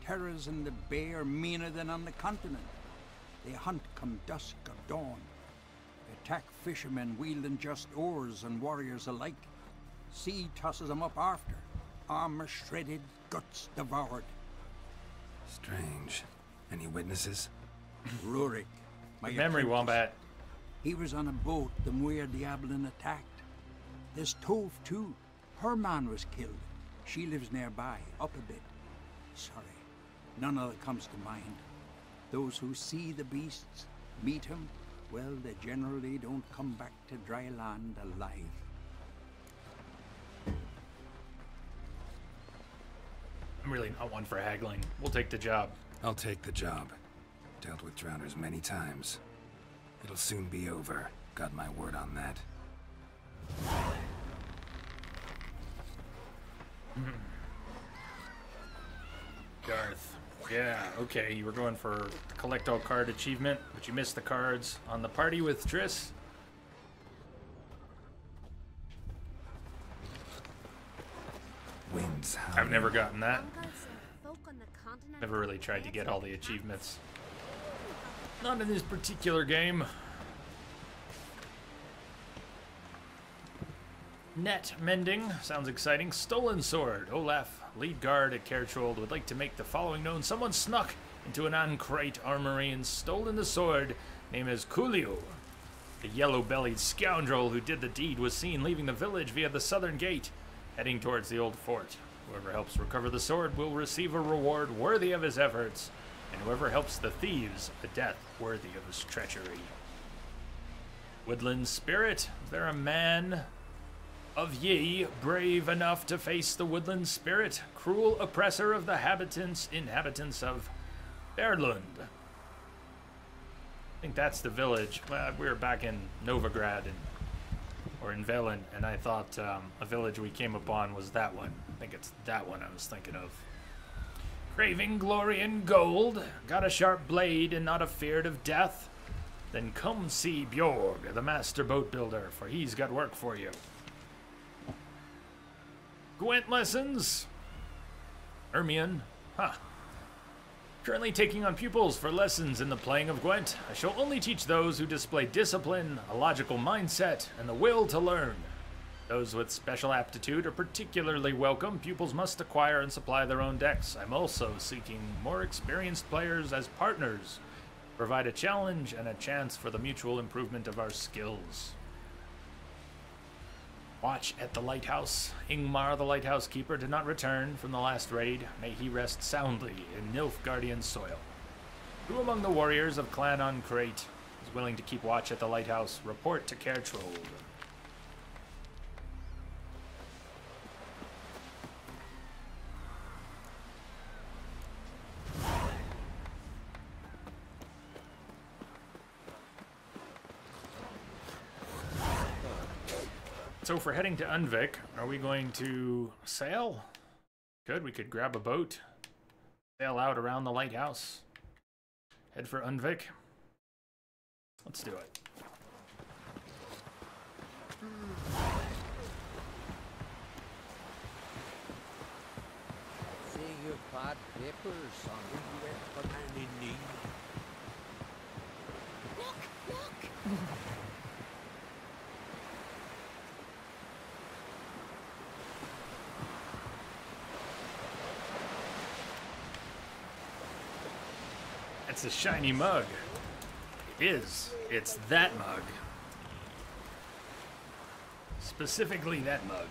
Terrors in the bay are meaner than on the continent. They hunt come dusk or dawn. Attack fishermen wielding just oars and warriors alike. Sea tosses them up after. Armor shredded, guts devoured. Strange. Any witnesses? Rurik, my memory, Wombat. He was on a boat the Muir Diablin attacked. There's Tove, too. Her man was killed. She lives nearby, up a bit. Sorry, none of it comes to mind. Those who see the beasts, meet him, well, they generally don't come back to dry land alive. I'm really not one for haggling. We'll take the job. I'll take the job. Dealt with drowners many times. It'll soon be over. Got my word on that. Garth. Yeah, okay, you were going for the collect all card achievement, but you missed the cards on the party with Triss. Winds howling. I've never gotten that. Never really tried to get all the achievements. Not in this particular game. Net mending. Sounds exciting. Stolen sword. Olaf, lead guard at Kerchold, would like to make the following known. Someone snuck into an Ancrate armory and stolen the sword. Name is Coolio. The yellow-bellied scoundrel who did the deed was seen leaving the village via the southern gate, heading towards the old fort. Whoever helps recover the sword will receive a reward worthy of his efforts, and whoever helps the thieves, a death worthy of his treachery. Woodland spirit. Is there a man of ye brave enough to face the woodland spirit, cruel oppressor of the inhabitants of Berlund? I think that's the village. Well, we were back in Novigrad or in Velen, and I thought a village we came upon was that one. I think it's that one I was thinking of. Craving glory and gold, got a sharp blade and not afeard of death? Then come see Bjorg, the master boat builder, for he's got work for you. Gwent lessons. Ermion. Huh. Currently taking on pupils for lessons in the playing of Gwent. I shall only teach those who display discipline, a logical mindset, and the will to learn. Those with special aptitude are particularly welcome. Pupils must acquire and supply their own decks. I'm also seeking more experienced players as partners. Provide a challenge and a chance for the mutual improvement of our skills. Watch at the lighthouse. Ingmar, the lighthouse keeper, did not return from the last raid. May he rest soundly in Nilfgaardian soil. Who among the warriors of Clan Uncrate is willing to keep watch at the lighthouse? Report to Kertrold. So if we're heading to Unvik, are we going to sail? Good, we could grab a boat, sail out around the lighthouse, head for Unvik. Let's do it. Say your bad papers on the man in need. Look! It's a shiny mug. It is. It's that mug. Specifically that mug.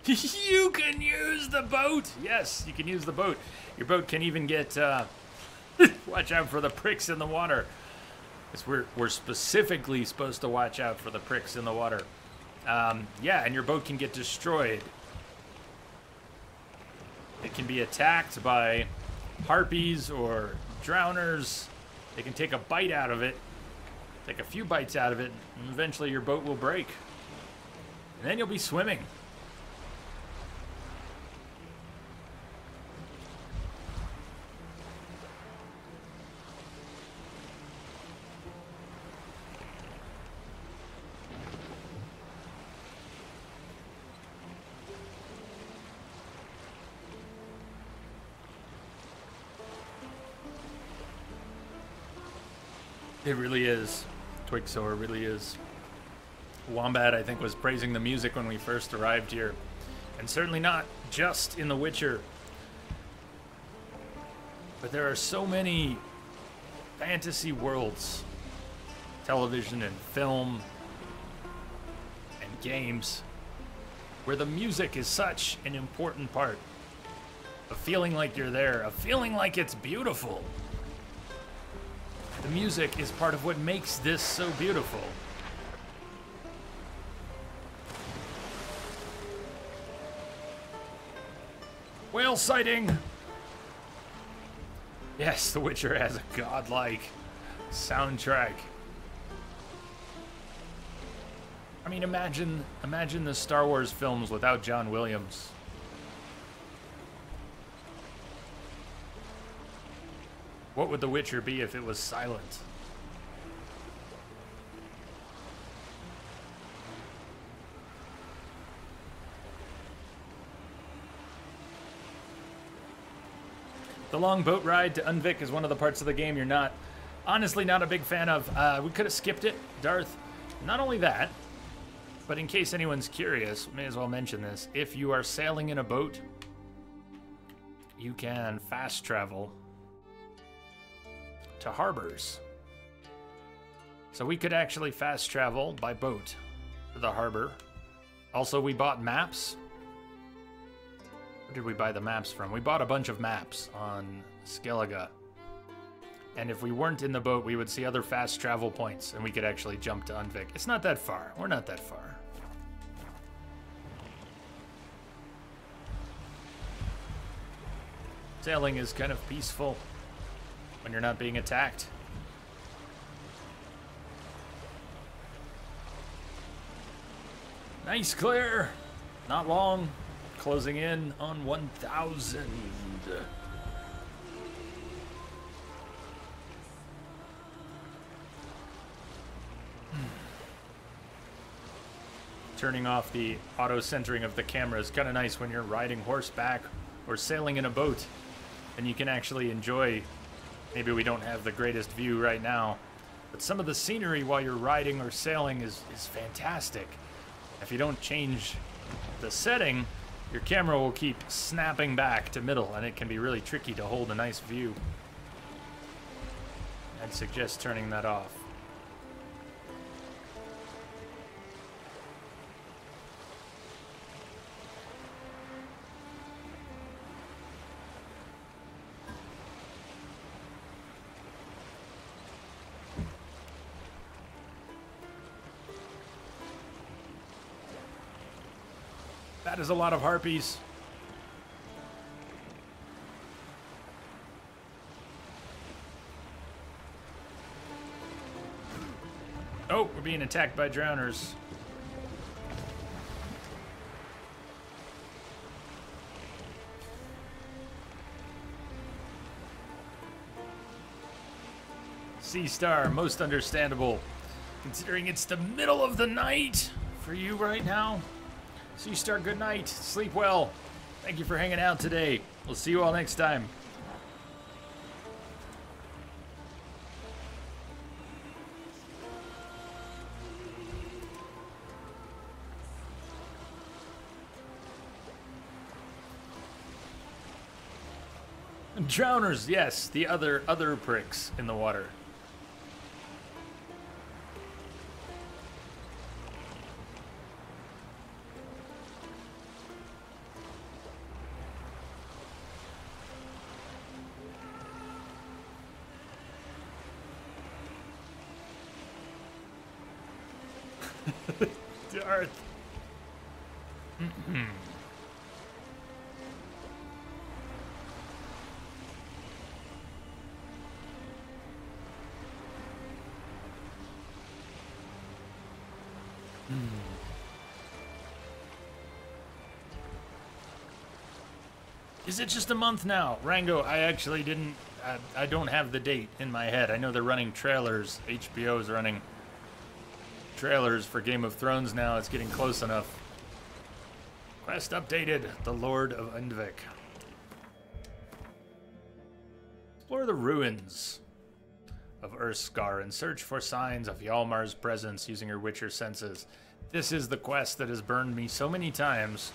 You can use the boat! Yes, you can use the boat. Your boat can even get, watch out for the pricks in the water. Because we're specifically supposed to watch out for the pricks in the water. Yeah, and your boat can get destroyed. It can be attacked by harpies or drowners. They can take a bite out of it, take a few bites out of it, and eventually your boat will break. And then you'll be swimming. It really is. Twigsoar really is. Wombat, I think, was praising the music when we first arrived here. And certainly not just in The Witcher. But there are so many fantasy worlds. Television and film and games. Where the music is such an important part. Of feeling like you're there. Of feeling like it's beautiful. The music is part of what makes this so beautiful. Whale sighting! Yes, The Witcher has a godlike soundtrack. I mean, imagine the Star Wars films without John Williams. What would The Witcher be if it was silent? The long boat ride to Unvik is one of the parts of the game you're not, honestly, not a big fan of. We could have skipped it, Darth. Not only that, but in case anyone's curious, may as well mention this. If you are sailing in a boat, you can fast travel to harbors. So we could actually fast travel by boat to the harbor. Also, we bought maps. Where did we buy the maps from? We bought a bunch of maps on Skellige. And if we weren't in the boat, we would see other fast travel points, and we could actually jump to Unvik. It's not that far. We're not that far. Sailing is kind of peaceful when you're not being attacked. Nice clear. Not long. closing in on 1,000. Turning off the auto-centering of the camera is kind of nice when you're riding horseback or sailing in a boat, and you can actually enjoy. Maybe we don't have the greatest view right now, but some of the scenery while you're riding or sailing is fantastic. If you don't change the setting, your camera will keep snapping back to middle, and it can be really tricky to hold a nice view. I'd suggest turning that off. That is a lot of harpies. Oh, we're being attacked by drowners. Sea Star, most understandable, considering it's the middle of the night for you right now. Sea Star, good night. Sleep well. Thank you for hanging out today. We'll see you all next time. Drowners, yes, the other pricks in the water. Darth. Is it just a month now? Rango, I actually didn't... I don't have the date in my head. I know they're running trailers. HBO is running trailers for Game of Thrones now. It's getting close enough. Quest updated. The Lord of Undvik. Explore the ruins of Urskar and search for signs of Hjalmar's presence using her Witcher senses. This is the quest that has burned me so many times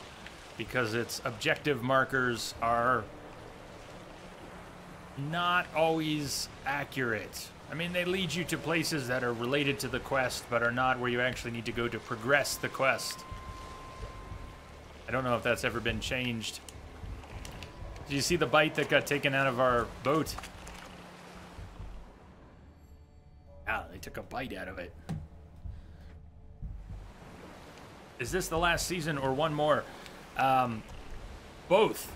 because its objective markers are not always accurate. I mean, they lead you to places that are related to the quest, but are not where you actually need to go to progress the quest. I don't know if that's ever been changed. Did you see the bite that got taken out of our boat? Ah, they took a bite out of it. Is this the last season or one more? Both.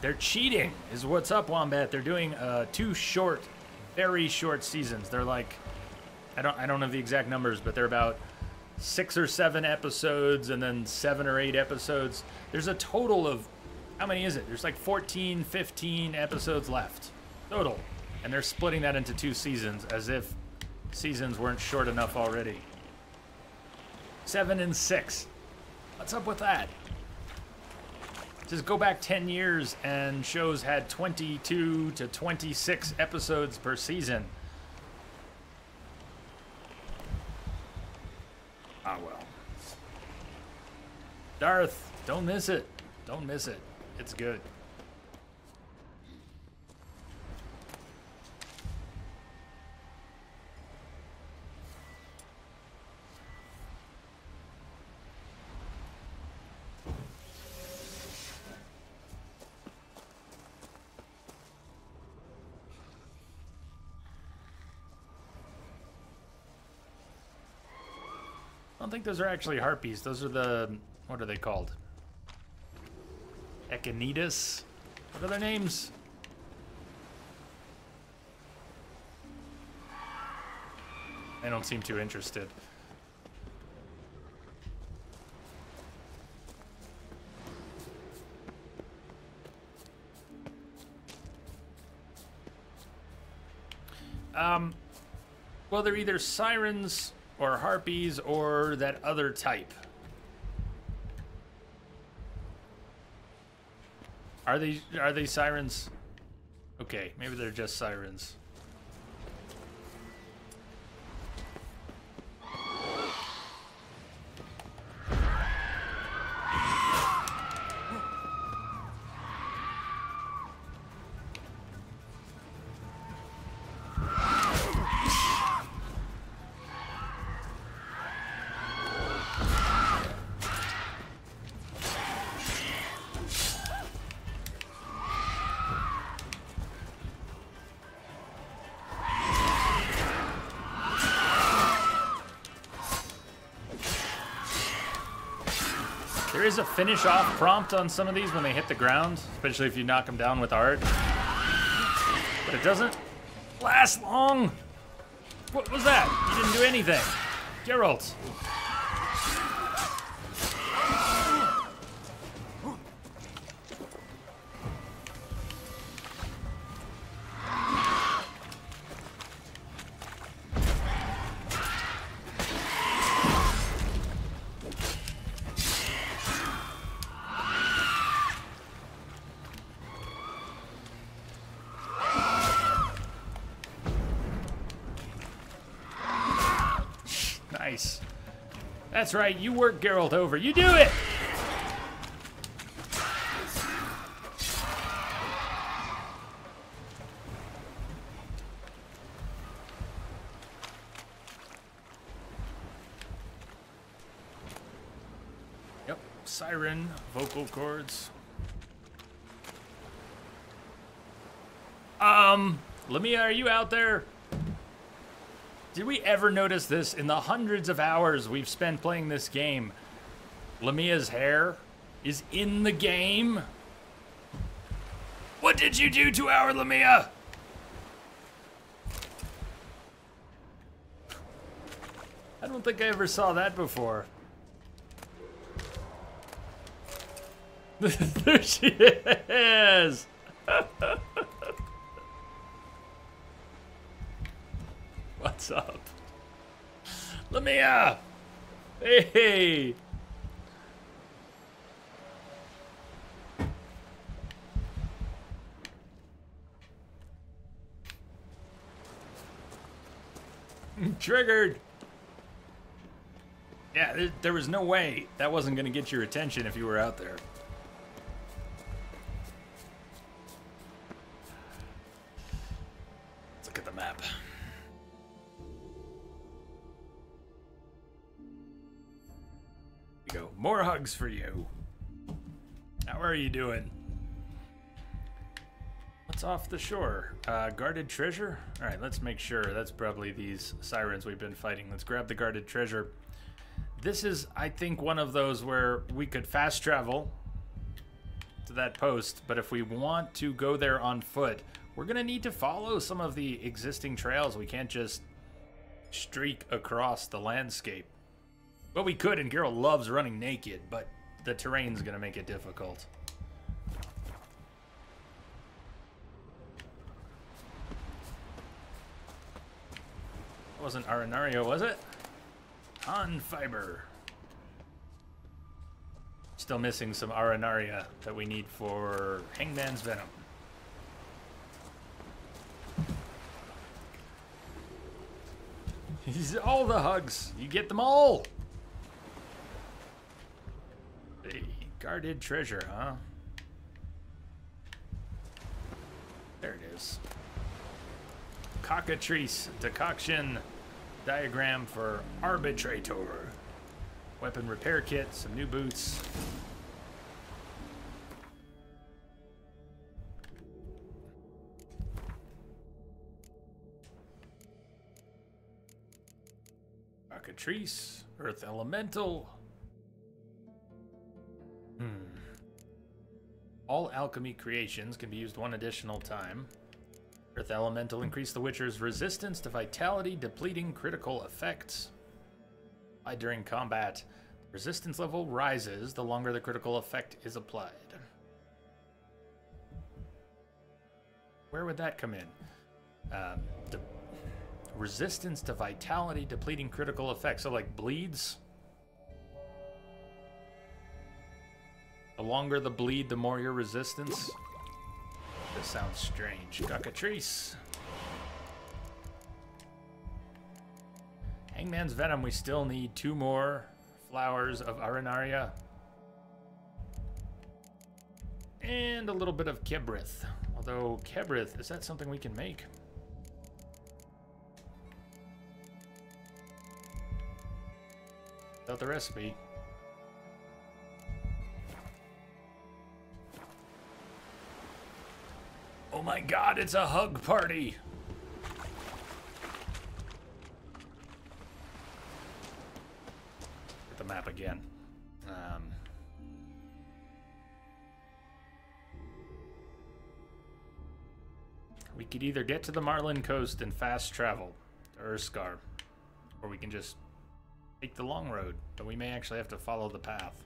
They're cheating, is what's up, Wombat. They're doing 2 short, very short seasons. They're like, I don't know the exact numbers, but they're about 6 or 7 episodes and then 7 or 8 episodes. There's a total of, how many is it? There's like 14, 15 episodes left total. And they're splitting that into 2 seasons as if seasons weren't short enough already. 7 and 6. What's up with that? Just go back 10 years and shows had 22 to 26 episodes per season. Ah, well. Darth, don't miss it. Don't miss it. It's good. I don't think those are actually harpies. Those are the... what are they called? Echinidas? What are their names? They don't seem too interested. Well, they're either sirens or harpies or that other type. Are they sirens? Okay, maybe they're just sirens. There is a finish off prompt on some of these when they hit the ground, especially if you knock them down with art. But it doesn't last long. What was that? You didn't do anything. Geralt. Nice. That's right, you work Geralt over. You do it! Yep, siren, vocal cords. Lamia, are you out there? Did we ever notice this in the hundreds of hours we've spent playing this game? Lamia's hair is in the game. What did you do to our Lamia? I don't think I ever saw that before. There she is. What's up? Lamia! Hey! Triggered! Yeah, there was no way that wasn't going to get your attention if you were out there. Let's look at the map. Go. More hugs for you. How are you doing? What's off the shore? Guarded treasure? Alright, let's make sure. That's probably these sirens we've been fighting. Let's grab the guarded treasure. This is, I think, one of those where we could fast travel to that post, but if we want to go there on foot, we're going to need to follow some of the existing trails. We can't just streak across the landscape. Well, we could, and Geralt loves running naked, but the terrain's gonna make it difficult. It wasn't Arenaria, was it? On fiber. Still missing some Arenaria that we need for Hangman's Venom. All the hugs. You get them all. Hey, guarded treasure, huh? There it is. Cockatrice decoction diagram for Arbitrator. Weapon repair kit, some new boots. Cockatrice, Earth Elemental. All alchemy creations can be used one additional time. Earth Elemental increase the Witcher's resistance to vitality, depleting critical effects. During combat, resistance level rises the longer the critical effect is applied. Where would that come in? Resistance to vitality, depleting critical effects. So like bleeds. The longer the bleed, the more your resistance. This sounds strange. Cockatrice. Hangman's Venom, we still need 2 more flowers of Arenaria. And a little bit of Kebrith. Although, Kebrith, is that something we can make? Without the recipe. Oh my god, it's a hug party! Get the map again. We could either get to the Marlin Coast and fast travel to Urskar, or we can just take the long road, but we may actually have to follow the path.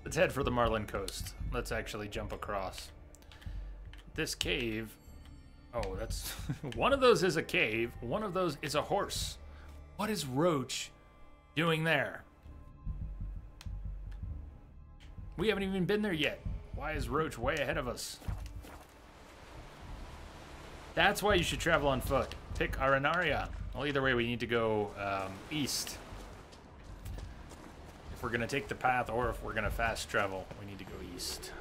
Let's head for the Marlin Coast. Let's actually jump across. This cave... Oh, that's... one of those is a cave. One of those is a horse. What is Roach doing there? We haven't even been there yet. Why is Roach way ahead of us? That's why you should travel on foot. Pick Arenaria. Well, either way, we need to go east. If we're going to take the path or if we're going to fast travel, we need to go east.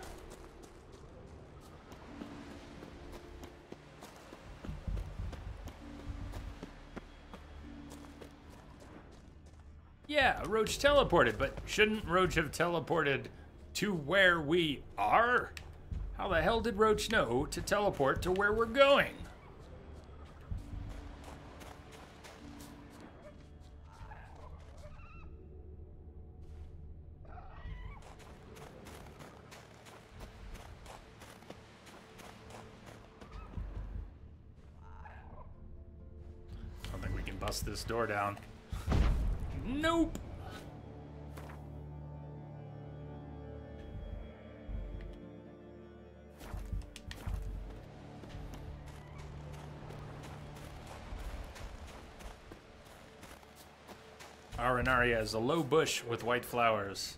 Yeah, Roach teleported, but shouldn't Roach have teleported to where we are? How the hell did Roach know to teleport to where we're going? I don't think we can bust this door down. Nope. Arenaria is a low bush with white flowers.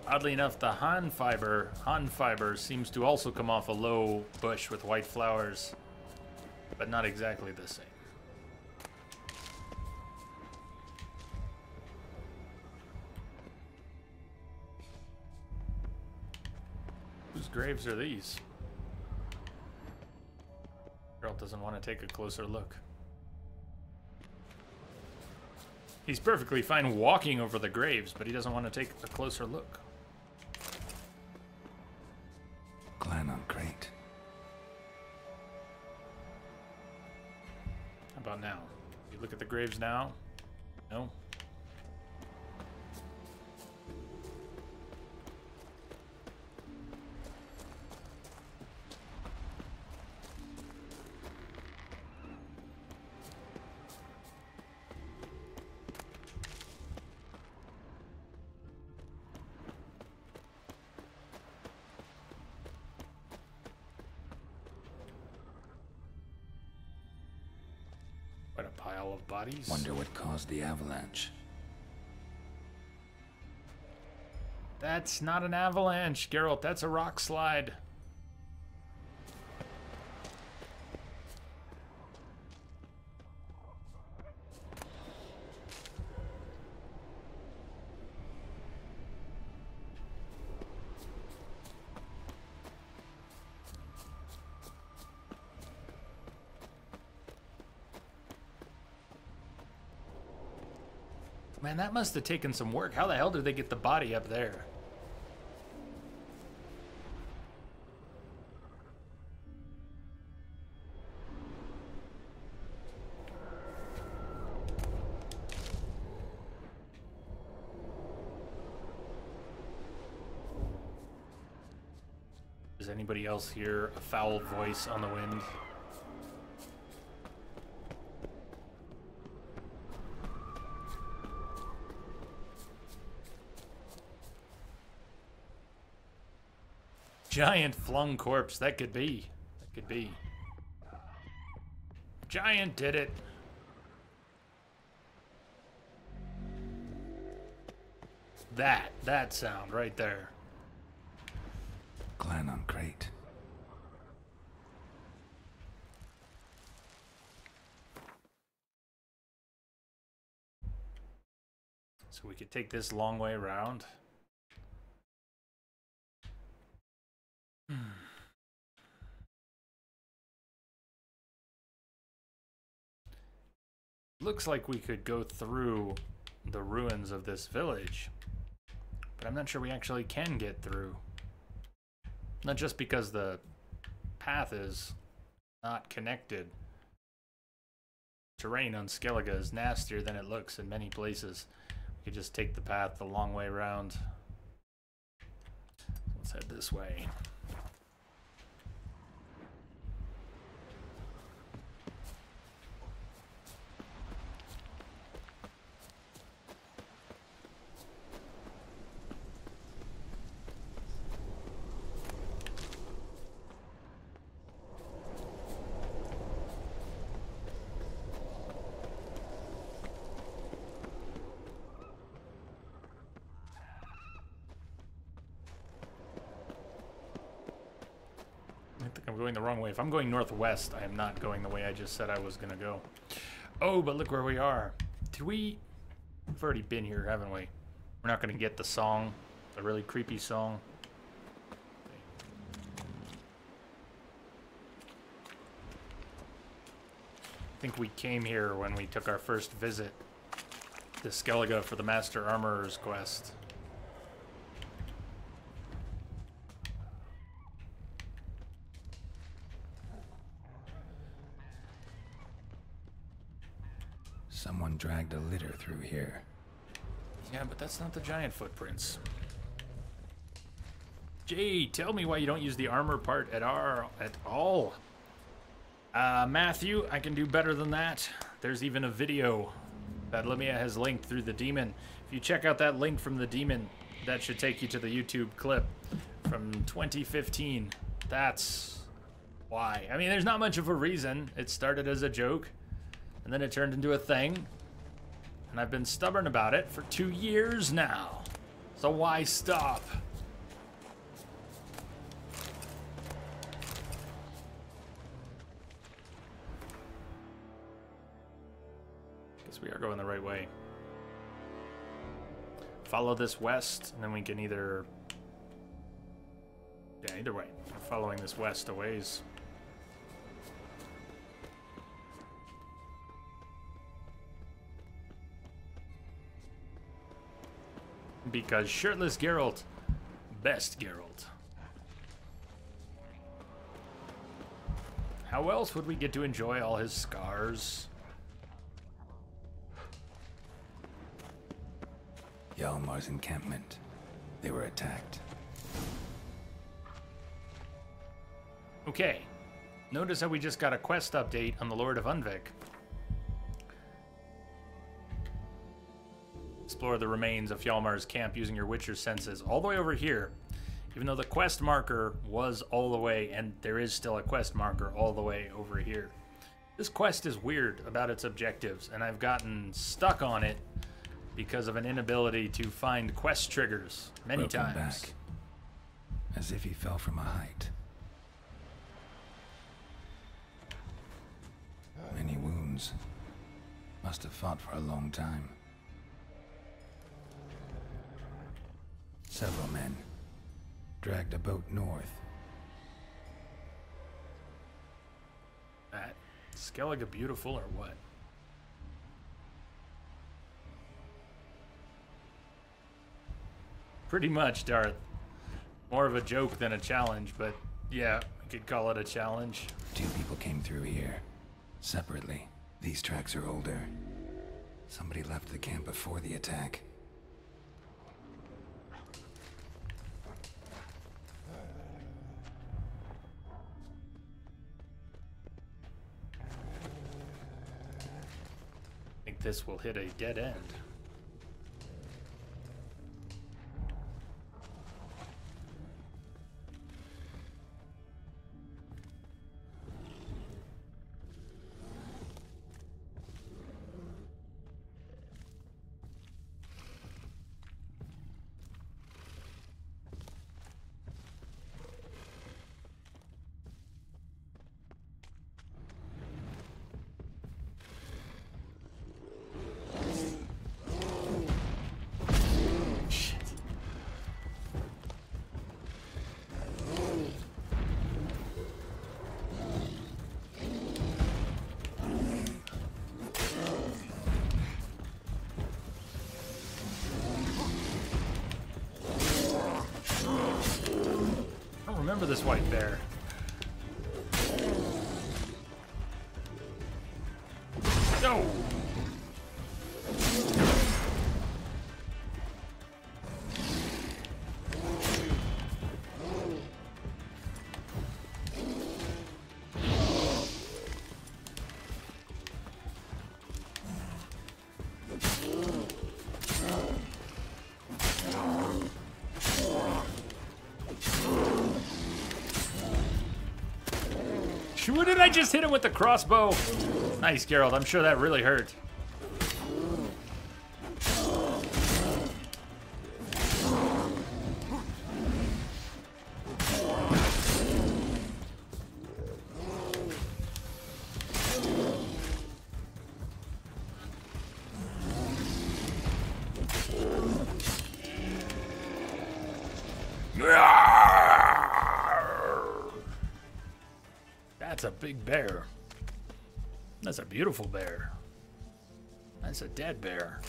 Oddly enough, the Han fiber seems to also come off a low bush with white flowers, but not exactly the same. Whose graves are these? Girl doesn't want to take a closer look. He's perfectly fine walking over the graves, but he doesn't want to take a closer look. Clan on crate. How about now? You look at the graves now? No? What a pile of bodies. Wonder what caused the avalanche. That's not an avalanche, Geralt. That's a rock slide. Man, that must have taken some work. How the hell did they get the body up there? Does anybody else hear a foul voice on the wind? Giant flung corpse. That could be. That could be. Giant did it. That sound right there. Clan on crate. So we could take this long way around. Looks like we could go through the ruins of this village, but I'm not sure we actually can get through. Not just because the path is not connected. Terrain on Skellige is nastier than it looks in many places. We could just take the path the long way around. Let's head this way. I'm going the wrong way. If I'm going northwest, I am not going the way I just said I was going to go. Oh, but look where we are. We've already been here, haven't we? We're not going to get the song, the really creepy song. I think we came here when we took our first visit to Skellige for the Master Armorer's quest. Someone dragged a litter through here. Yeah, but that's not the giant footprints. Jay, tell me why you don't use the armor part at all. Matthew, I can do better than that. There's even a video that Lemia has linked through the demon. If you check out that link from the demon, that should take you to the YouTube clip from 2015. That's why. I mean, there's not much of a reason. It started as a joke, and then it turned into a thing. And I've been stubborn about it for 2 years now. So why stop? Guess we are going the right way. Follow this west, and then we can either... Yeah, either way. We're following this west a ways. Because shirtless Geralt, best Geralt. How else would we get to enjoy all his scars? Hjalmar's encampment. They were attacked. Okay. Notice how we just got a quest update on the Lord of Unvik. Explore the remains of Hjalmar's camp using your Witcher senses all the way over here. Even though the quest marker was all the way, and there is still a quest marker all the way over here. This quest is weird about its objectives, and I've gotten stuck on it because of an inability to find quest triggers many times. Back, as if he fell from a height. Many wounds. Must have fought for a long time. Several men dragged a boat north. That Skellige beautiful or what? Pretty much, Darth. More of a joke than a challenge, but yeah, we could call it a challenge. 2 people came through here, separately. These tracks are older. Somebody left the camp before the attack. I think this will hit a dead end. remember this white bear. No! What did I just hit him with the crossbow? Nice, Geralt. I'm sure that really hurt. That's a big bear. That's a beautiful bear. That's a dead bear.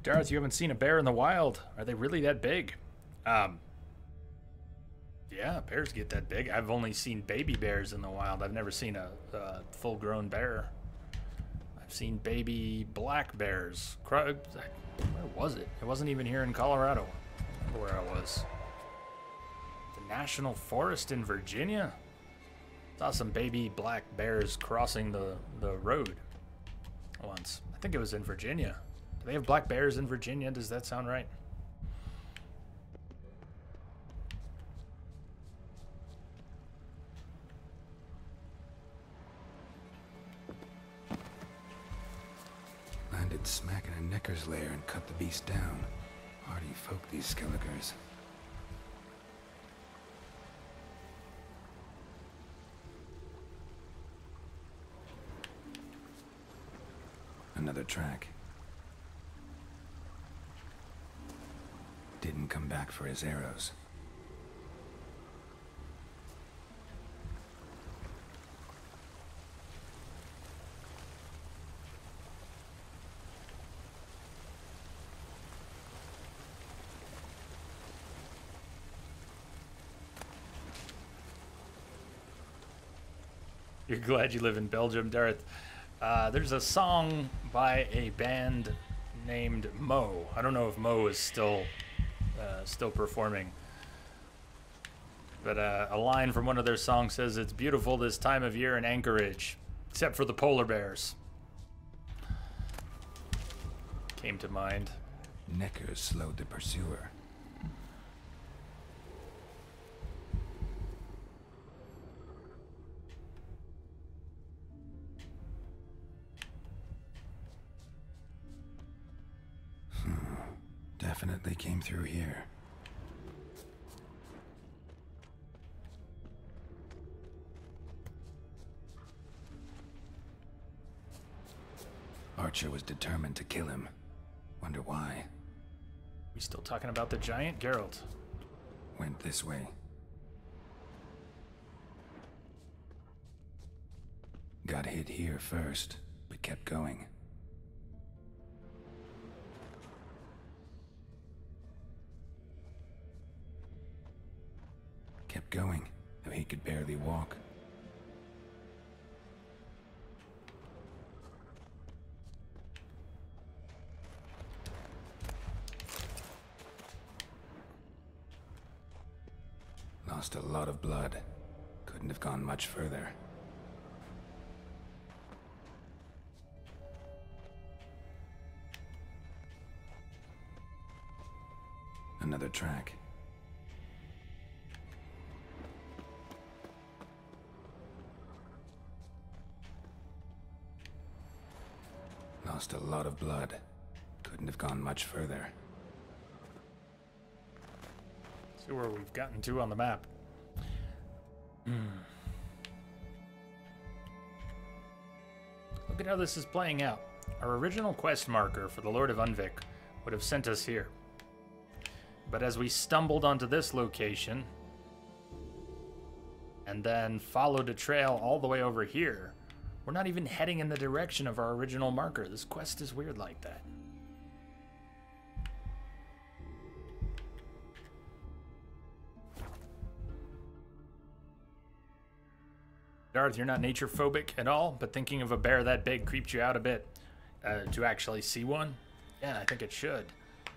Darth, you haven't seen a bear in the wild. Are they really that big? Yeah, bears get that big. I've only seen baby bears in the wild. I've never seen a full-grown bear. I've seen baby black bears. Where was it? It wasn't even here in Colorado. I remember where I was. The National Forest in Virginia? Saw some baby black bears crossing the road once. I think it was in Virginia. Do they have black bears in Virginia? Does that sound right? Landed smack in a necker's lair and cut the beast down. Hardy folk, these Skelligers. Another track. Didn't come back for his arrows. You're glad you live in Belgium, Darth. There's a song by a band named Mo. I don't know if Mo is still performing. But a line from one of their songs says, "It's beautiful this time of year in Anchorage, except for the polar bears." Came to mind. Neckers slowed the pursuer. Definitely came through here. Archer was determined to kill him. Wonder why. We still talking about the giant, Geralt? Went this way. Got hit here first, but kept going. Kept going, though he could barely walk. Lost a lot of blood. Couldn't have gone much further. Another track. Lost a lot of blood. Couldn't have gone much further. See where we've gotten to on the map. Look at how this is playing out. Our original quest marker for the Lord of Unvik would have sent us here. But as we stumbled onto this location, and then followed a trail all the way over here. We're not even heading in the direction of our original marker. This quest is weird like that. Darth, you're not nature phobic at all, but thinking of a bear that big creeped you out a bit to actually see one? Yeah, I think it should. I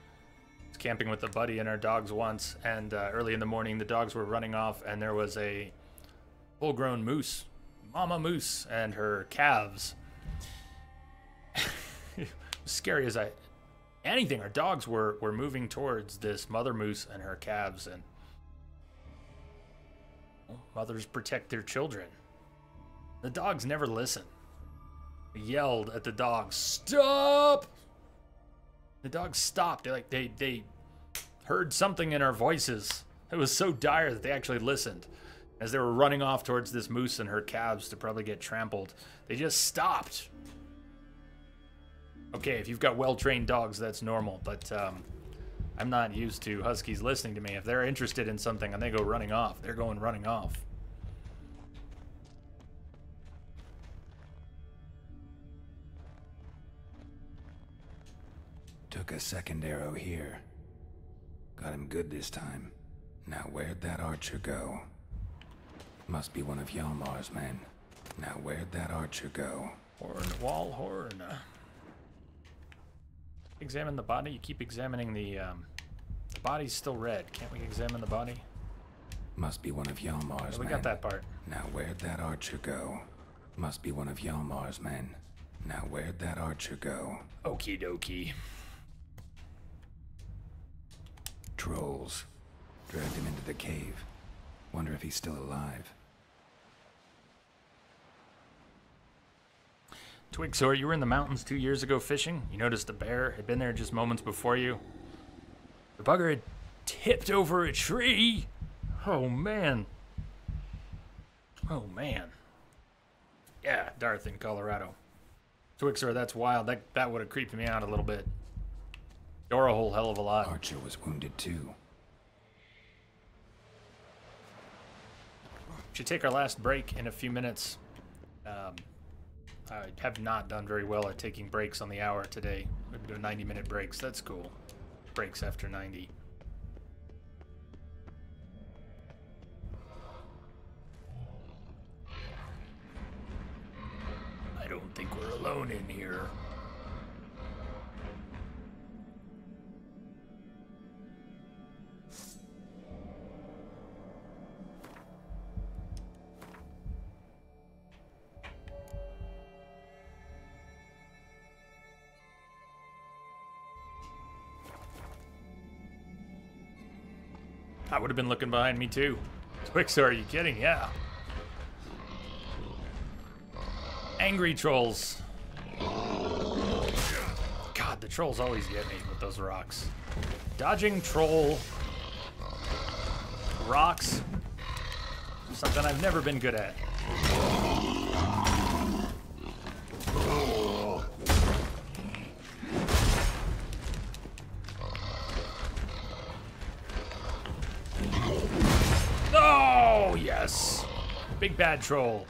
was camping with a buddy and our dogs once, and early in the morning the dogs were running off, and there was a full-grown moose, mama moose, and her calves. Scary as anything. Our dogs were moving towards this mother moose and her calves, and mothers protect their children. The dogs never listen. We yelled at the dogs, "Stop!" The dogs stopped. They heard something in our voices. It was so dire that they actually listened. As they were running off towards this moose and her calves to probably get trampled, they just stopped. Okay, if you've got well-trained dogs, that's normal, but I'm not used to huskies listening to me. If they're interested in something and they go running off, they're going running off. Took a second arrow here. Got him good this time. Now where'd that archer go? Must be one of Yalmar's men. Now where'd that archer go? Horn, wall horn. Examine the body. You keep examining the body's still red. Can't we examine the body? Must be one of Yalmar's men. We got that part. Now where'd that archer go? Must be one of Yalmar's men. Now where'd that archer go? Okie dokie. Trolls. Dragged him into the cave. Wonder if he's still alive. Twigsaur, you were in the mountains 2 years ago fishing. You noticed a bear had been there just moments before you. The bugger had tipped over a tree. Oh, man. Oh, man. Yeah, Darth in Colorado. Twigsaur, that's wild. That would have creeped me out a little bit. Or a whole hell of a lot. Archer was wounded too. Should take our last break in a few minutes. I have not done very well at taking breaks on the hour today. We're doing 90-minute breaks. That's cool. Breaks after 90. I don't think we're alone in here. I would have been looking behind me too. Twixor, are you kidding? Yeah. Angry trolls. God, the trolls always get me with those rocks. Dodging troll rocks. Something I've never been good at. Oh, yes. Big bad troll.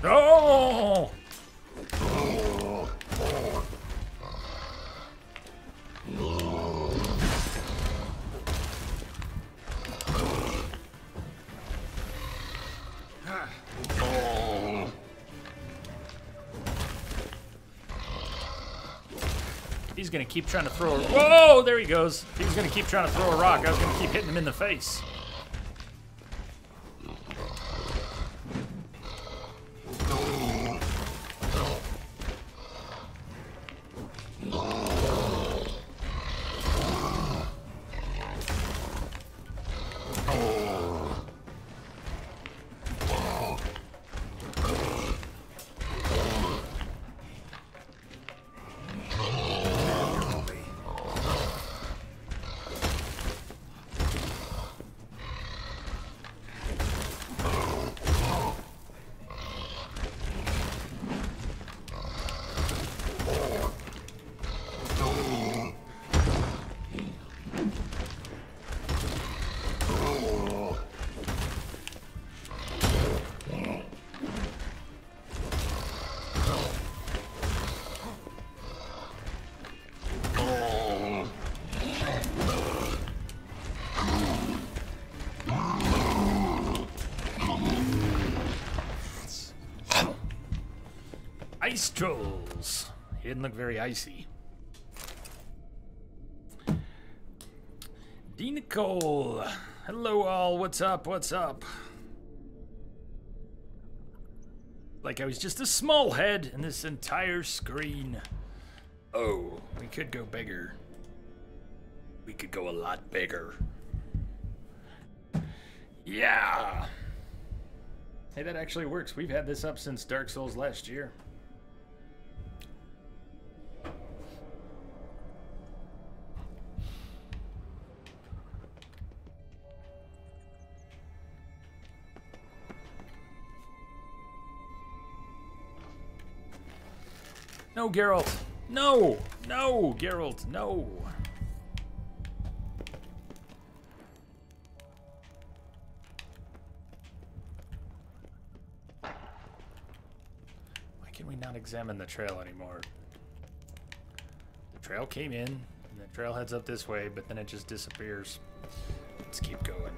Oh! He's gonna keep trying to throw a... Whoa! There he goes. He was gonna keep trying to throw a rock. I was gonna keep hitting him in the face. Ice trolls. He didn't look very icy. D. Nicole. Hello all, what's up, what's up? Like I was just a small head in this entire screen. Oh, we could go bigger. We could go a lot bigger. Yeah! Hey, that actually works. We've had this up since Dark Souls last year. No, Geralt! No! No, Geralt, no! Why can we not examine the trail anymore? The trail came in, and the trail heads up this way, but then it just disappears. Let's keep going.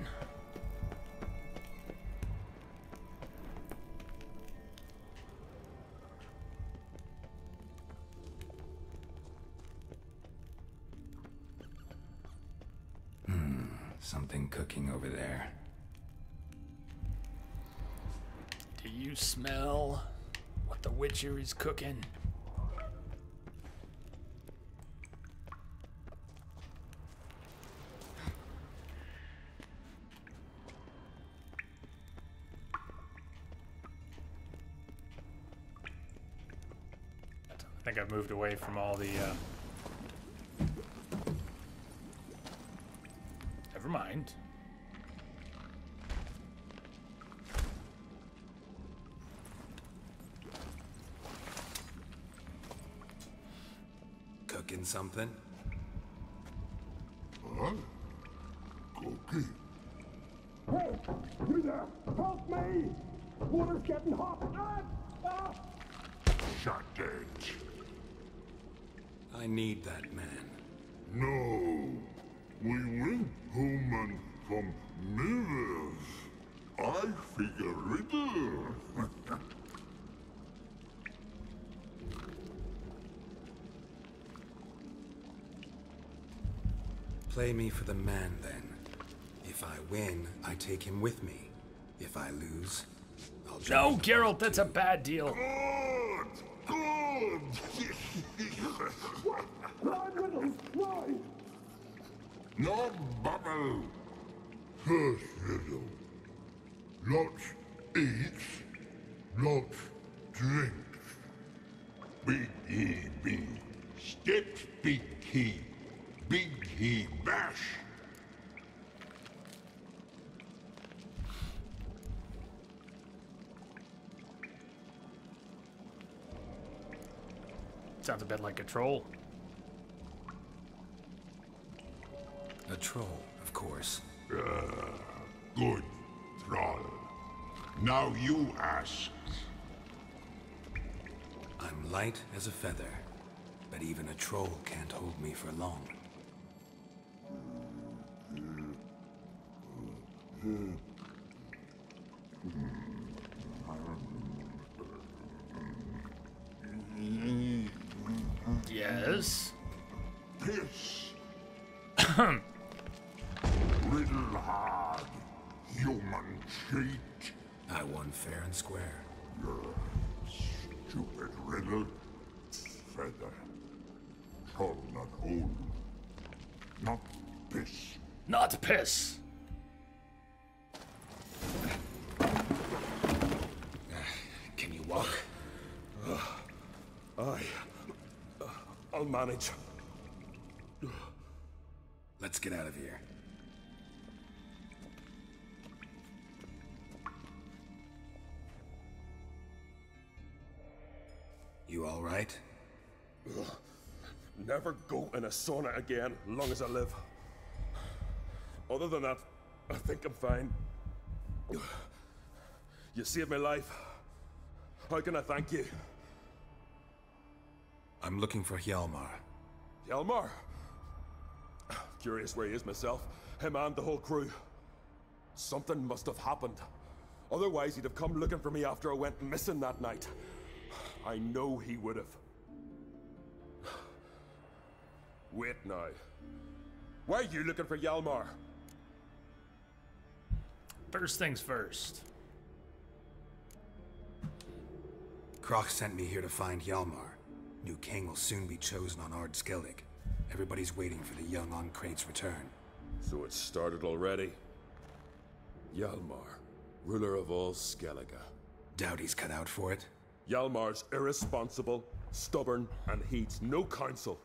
Something cooking over there. Do you smell what the Witcher is cooking? I think I've moved away from all the never mind. Cooking something? Huh? Cookie? Hey, you there! Help me! Water's getting hot! Shut it. I need that man. No. We went home and from mirrors. I figure riddle. Play me for the man, then. If I win, I take him with me. If I lose, I'll No, Geralt, that's a bad deal. Good! Good! Why, Riddles? Why? No bubble. First riddle. Lots eats, lots drinks. Big he be. Steps big he. Big he bash. Sounds a bit like a troll. A troll, of course. Good, troll. Now you ask. I'm light as a feather, but even a troll can't hold me for long. Yes? Piss. Riddle hard. Human cheat. I won fair and square. Stupid riddle. Feather. Troll not hold. Not piss. Not piss! Can you walk? I'll manage. Let's get out of here. You all right? Never go in a sauna again, long as I live. Other than that, I think I'm fine. You saved my life. How can I thank you? I'm looking for Hjalmar. Hjalmar? Curious where he is myself. Him and the whole crew. Something must have happened. Otherwise, he'd have come looking for me after I went missing that night. I know he would have. Wait now. Why are you looking for Hjalmar? First things first. Kroch sent me here to find Hjalmar. New king will soon be chosen on Ard Skellig. Everybody's waiting for the young Ancrate's return. So it's started already. Hjalmar, ruler of all Skellige. Doubt he's cut out for it. Hjalmar's irresponsible, stubborn, and heeds no counsel.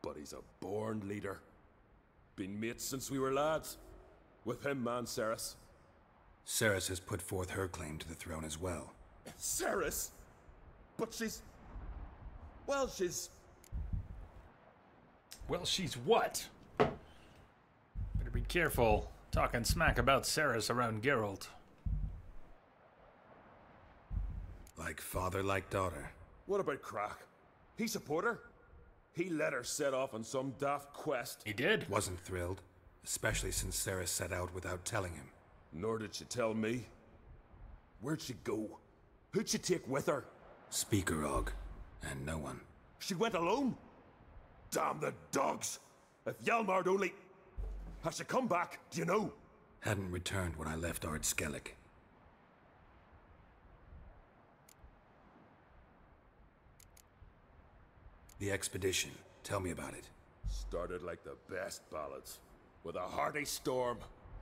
But he's a born leader. Been mates since we were lads. With him, man, Cerys. Cerys has put forth her claim to the throne as well. Cerys? But she's... Well, she's... Well, she's what? Better be careful talking smack about Cerys around Geralt. Like father, like daughter. What about Kroch? He support her? He let her set off on some daft quest. He did? Wasn't thrilled, especially since Cerys set out without telling him. Nor did she tell me. Where'd she go? Who'd she take with her? Speaker Og, and no one. She went alone? Damn the dogs! If Hjalmar'd only... Has she come back, do you know? Hadn't returned when I left Ard Skellig. The expedition. Tell me about it. Started like the best ballads. With a hearty storm.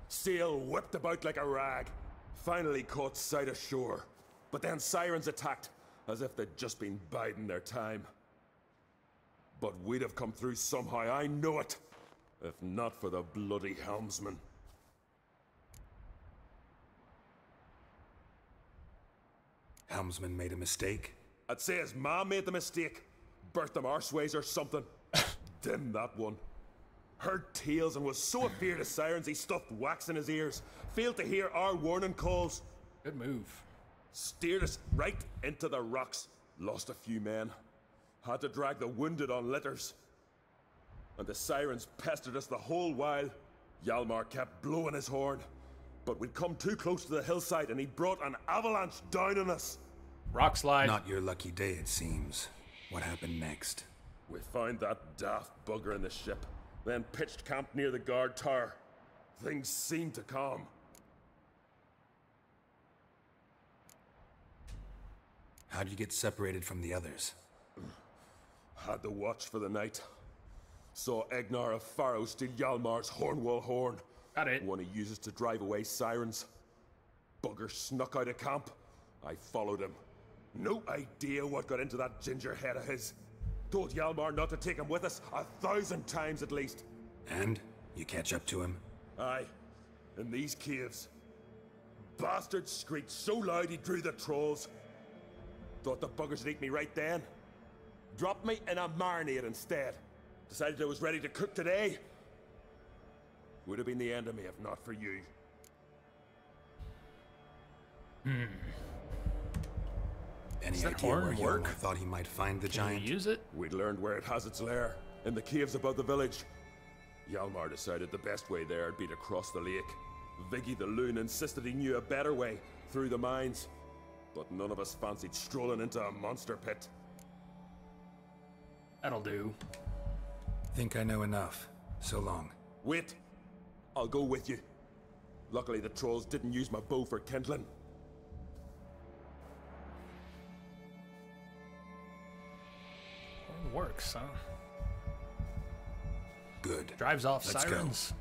Sail whipped about like a rag. Finally caught sight of shore. But then sirens attacked, as if they'd just been biding their time. But we'd have come through somehow, I know it. If not for the bloody helmsman. Helmsman made a mistake? I'd say his ma made the mistake. Birthed him arseways or something. Dim that one. Heard tales and was so afeard of sirens he stuffed wax in his ears. Failed to hear our warning calls. Good move. Steered us right into the rocks. Lost a few men. Had to drag the wounded on litters. And the sirens pestered us the whole while. Hjalmar kept blowing his horn. But we'd come too close to the hillside and he brought an avalanche down on us. Rock slide. Not your lucky day, it seems. What happened next? We found that daft bugger in the ship. Then pitched camp near the guard tower. Things seemed to calm. How'd you get separated from the others? Had to watch for the night. Saw Egnar of Faro steal Hjalmar's Hornwall horn. Got it. One he uses to drive away sirens. Bugger snuck out of camp. I followed him. No idea what got into that ginger head of his. Told Hjalmar not to take him with us 1,000 times at least. And? You catch up to him? Aye. In these caves. Bastard screeched so loud he drew the trolls. Thought the buggers would eat me right then. Dropped me in a marinade instead. Decided I was ready to cook today. Would have been the end of me if not for you. Any Does that idea horn where work? Hjalmar thought he might find the Can giant? we use it? We'd learned where it has its lair. In the caves above the village. Hjalmar decided the best way there would be to cross the lake. Viggy the loon insisted he knew a better way, through the mines. But none of us fancied strolling into a monster pit. That'll do. Think I know enough. So long. Wait. I'll go with you. Luckily the trolls didn't use my bow for kindling. Horn works, huh? Good. Drives off Let's sirens.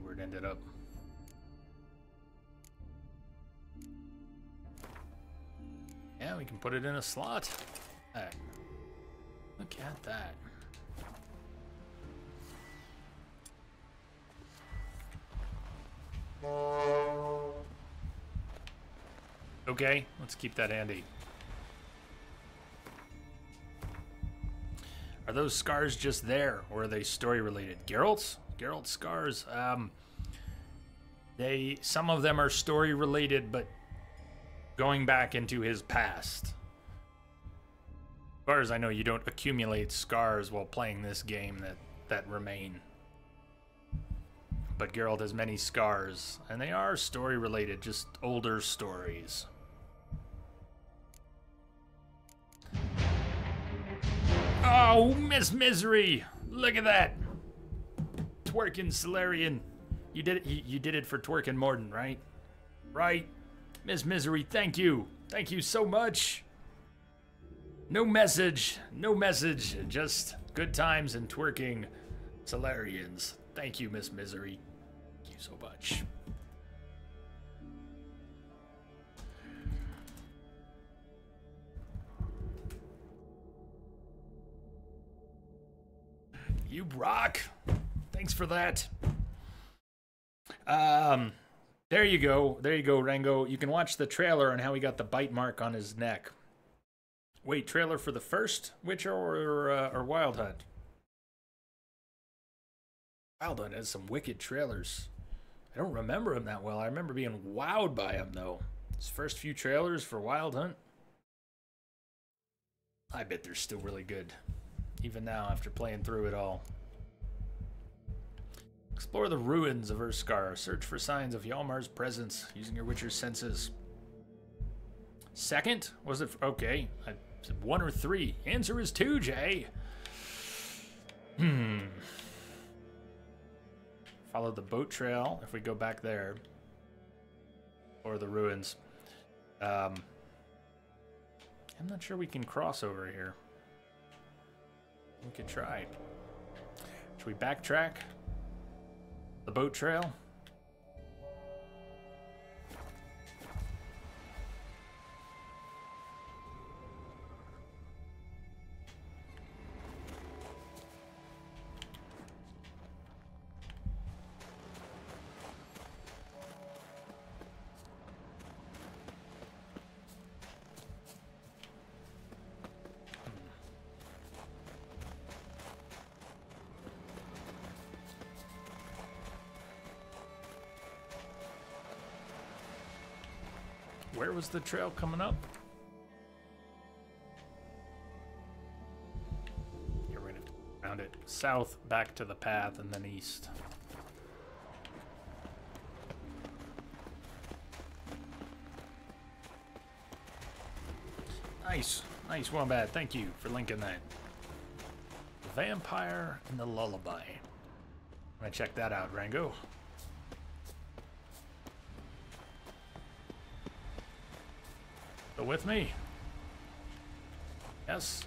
Where it ended up. Yeah, we can put it in a slot. Look at that. Okay, let's keep that handy. Are those scars just there, or are they story related? Geralt's scars. Some of them are story related, but going back into his past. As far as I know, you don't accumulate scars while playing this game that remain. but Geralt has many scars, and they are story related, just older stories. Oh, Miss Misery! Look at that! Twerking Solarian. You did it. You did it for Twerking Morden, right? Right, Miss Misery. Thank you. Thank you so much. No message. No message. Just good times and twerking Solarians. Thank you, Miss Misery. Thank you so much. You rock. Thanks for that. There you go. There you go, Rango. You can watch the trailer on how he got the bite mark on his neck. Wait, trailer for the first Witcher or Wild Hunt? Wild Hunt has some wicked trailers. I don't remember him that well. I remember being wowed by him, though. His first few trailers for Wild Hunt. I bet they're still really good. Even now, after playing through it all. Explore the ruins of Urskar. Search for signs of Hjalmar's presence using your Witcher's senses. Second? Was it? Okay. I said 1 or 3. Answer is 2, Jay. Follow the boat trail if we go back there. Or the ruins. I'm not sure we can cross over here. We could try. Should we backtrack? The boat trail? Where was the trail coming up? Here, we're gonna have to round it south, back to the path, and then east. Nice, nice Wombat. Thank you for linking that. The Vampire and the Lullaby. I'm gonna check that out, Rango. Still with me? Yes.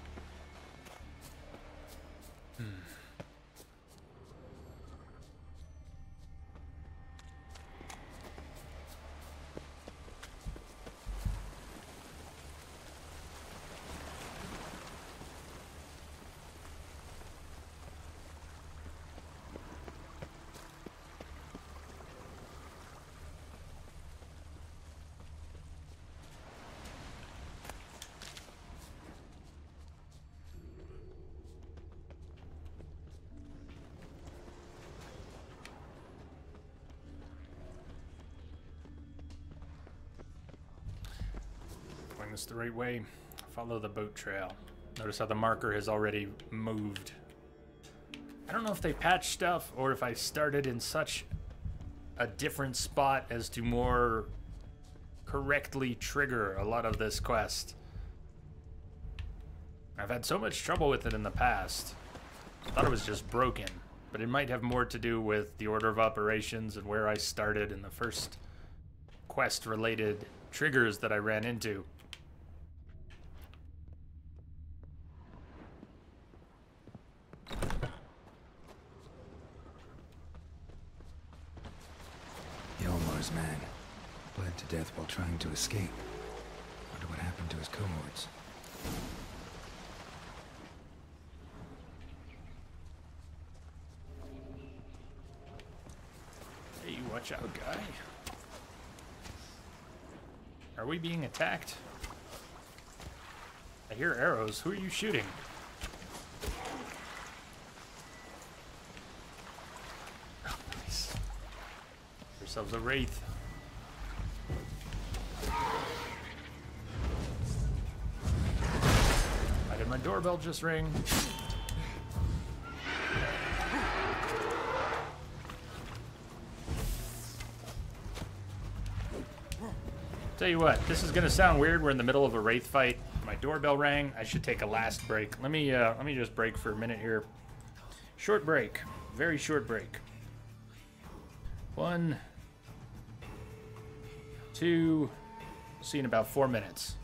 This the right way. Follow the boat trail. Notice how the marker has already moved. I don't know if they patched stuff or if I started in such a different spot as to more correctly trigger a lot of this quest. I've had so much trouble with it in the past. I thought it was just broken, but it might have more to do with the order of operations and where I started in the first quest-related triggers that I ran into. Hjalmar's man bled to death while trying to escape. Wonder what happened to his cohorts. Hey, watch out, guy. Are we being attacked? I hear arrows. Who are you shooting? Oh, nice. Ourselves a wraith. Why did my doorbell just ring? Tell you what, this is gonna sound weird. We're in the middle of a wraith fight. My doorbell rang. I should take a last break. Let me just break for a minute here. Short break. Very short break. 1, 2. See you in about 4 minutes.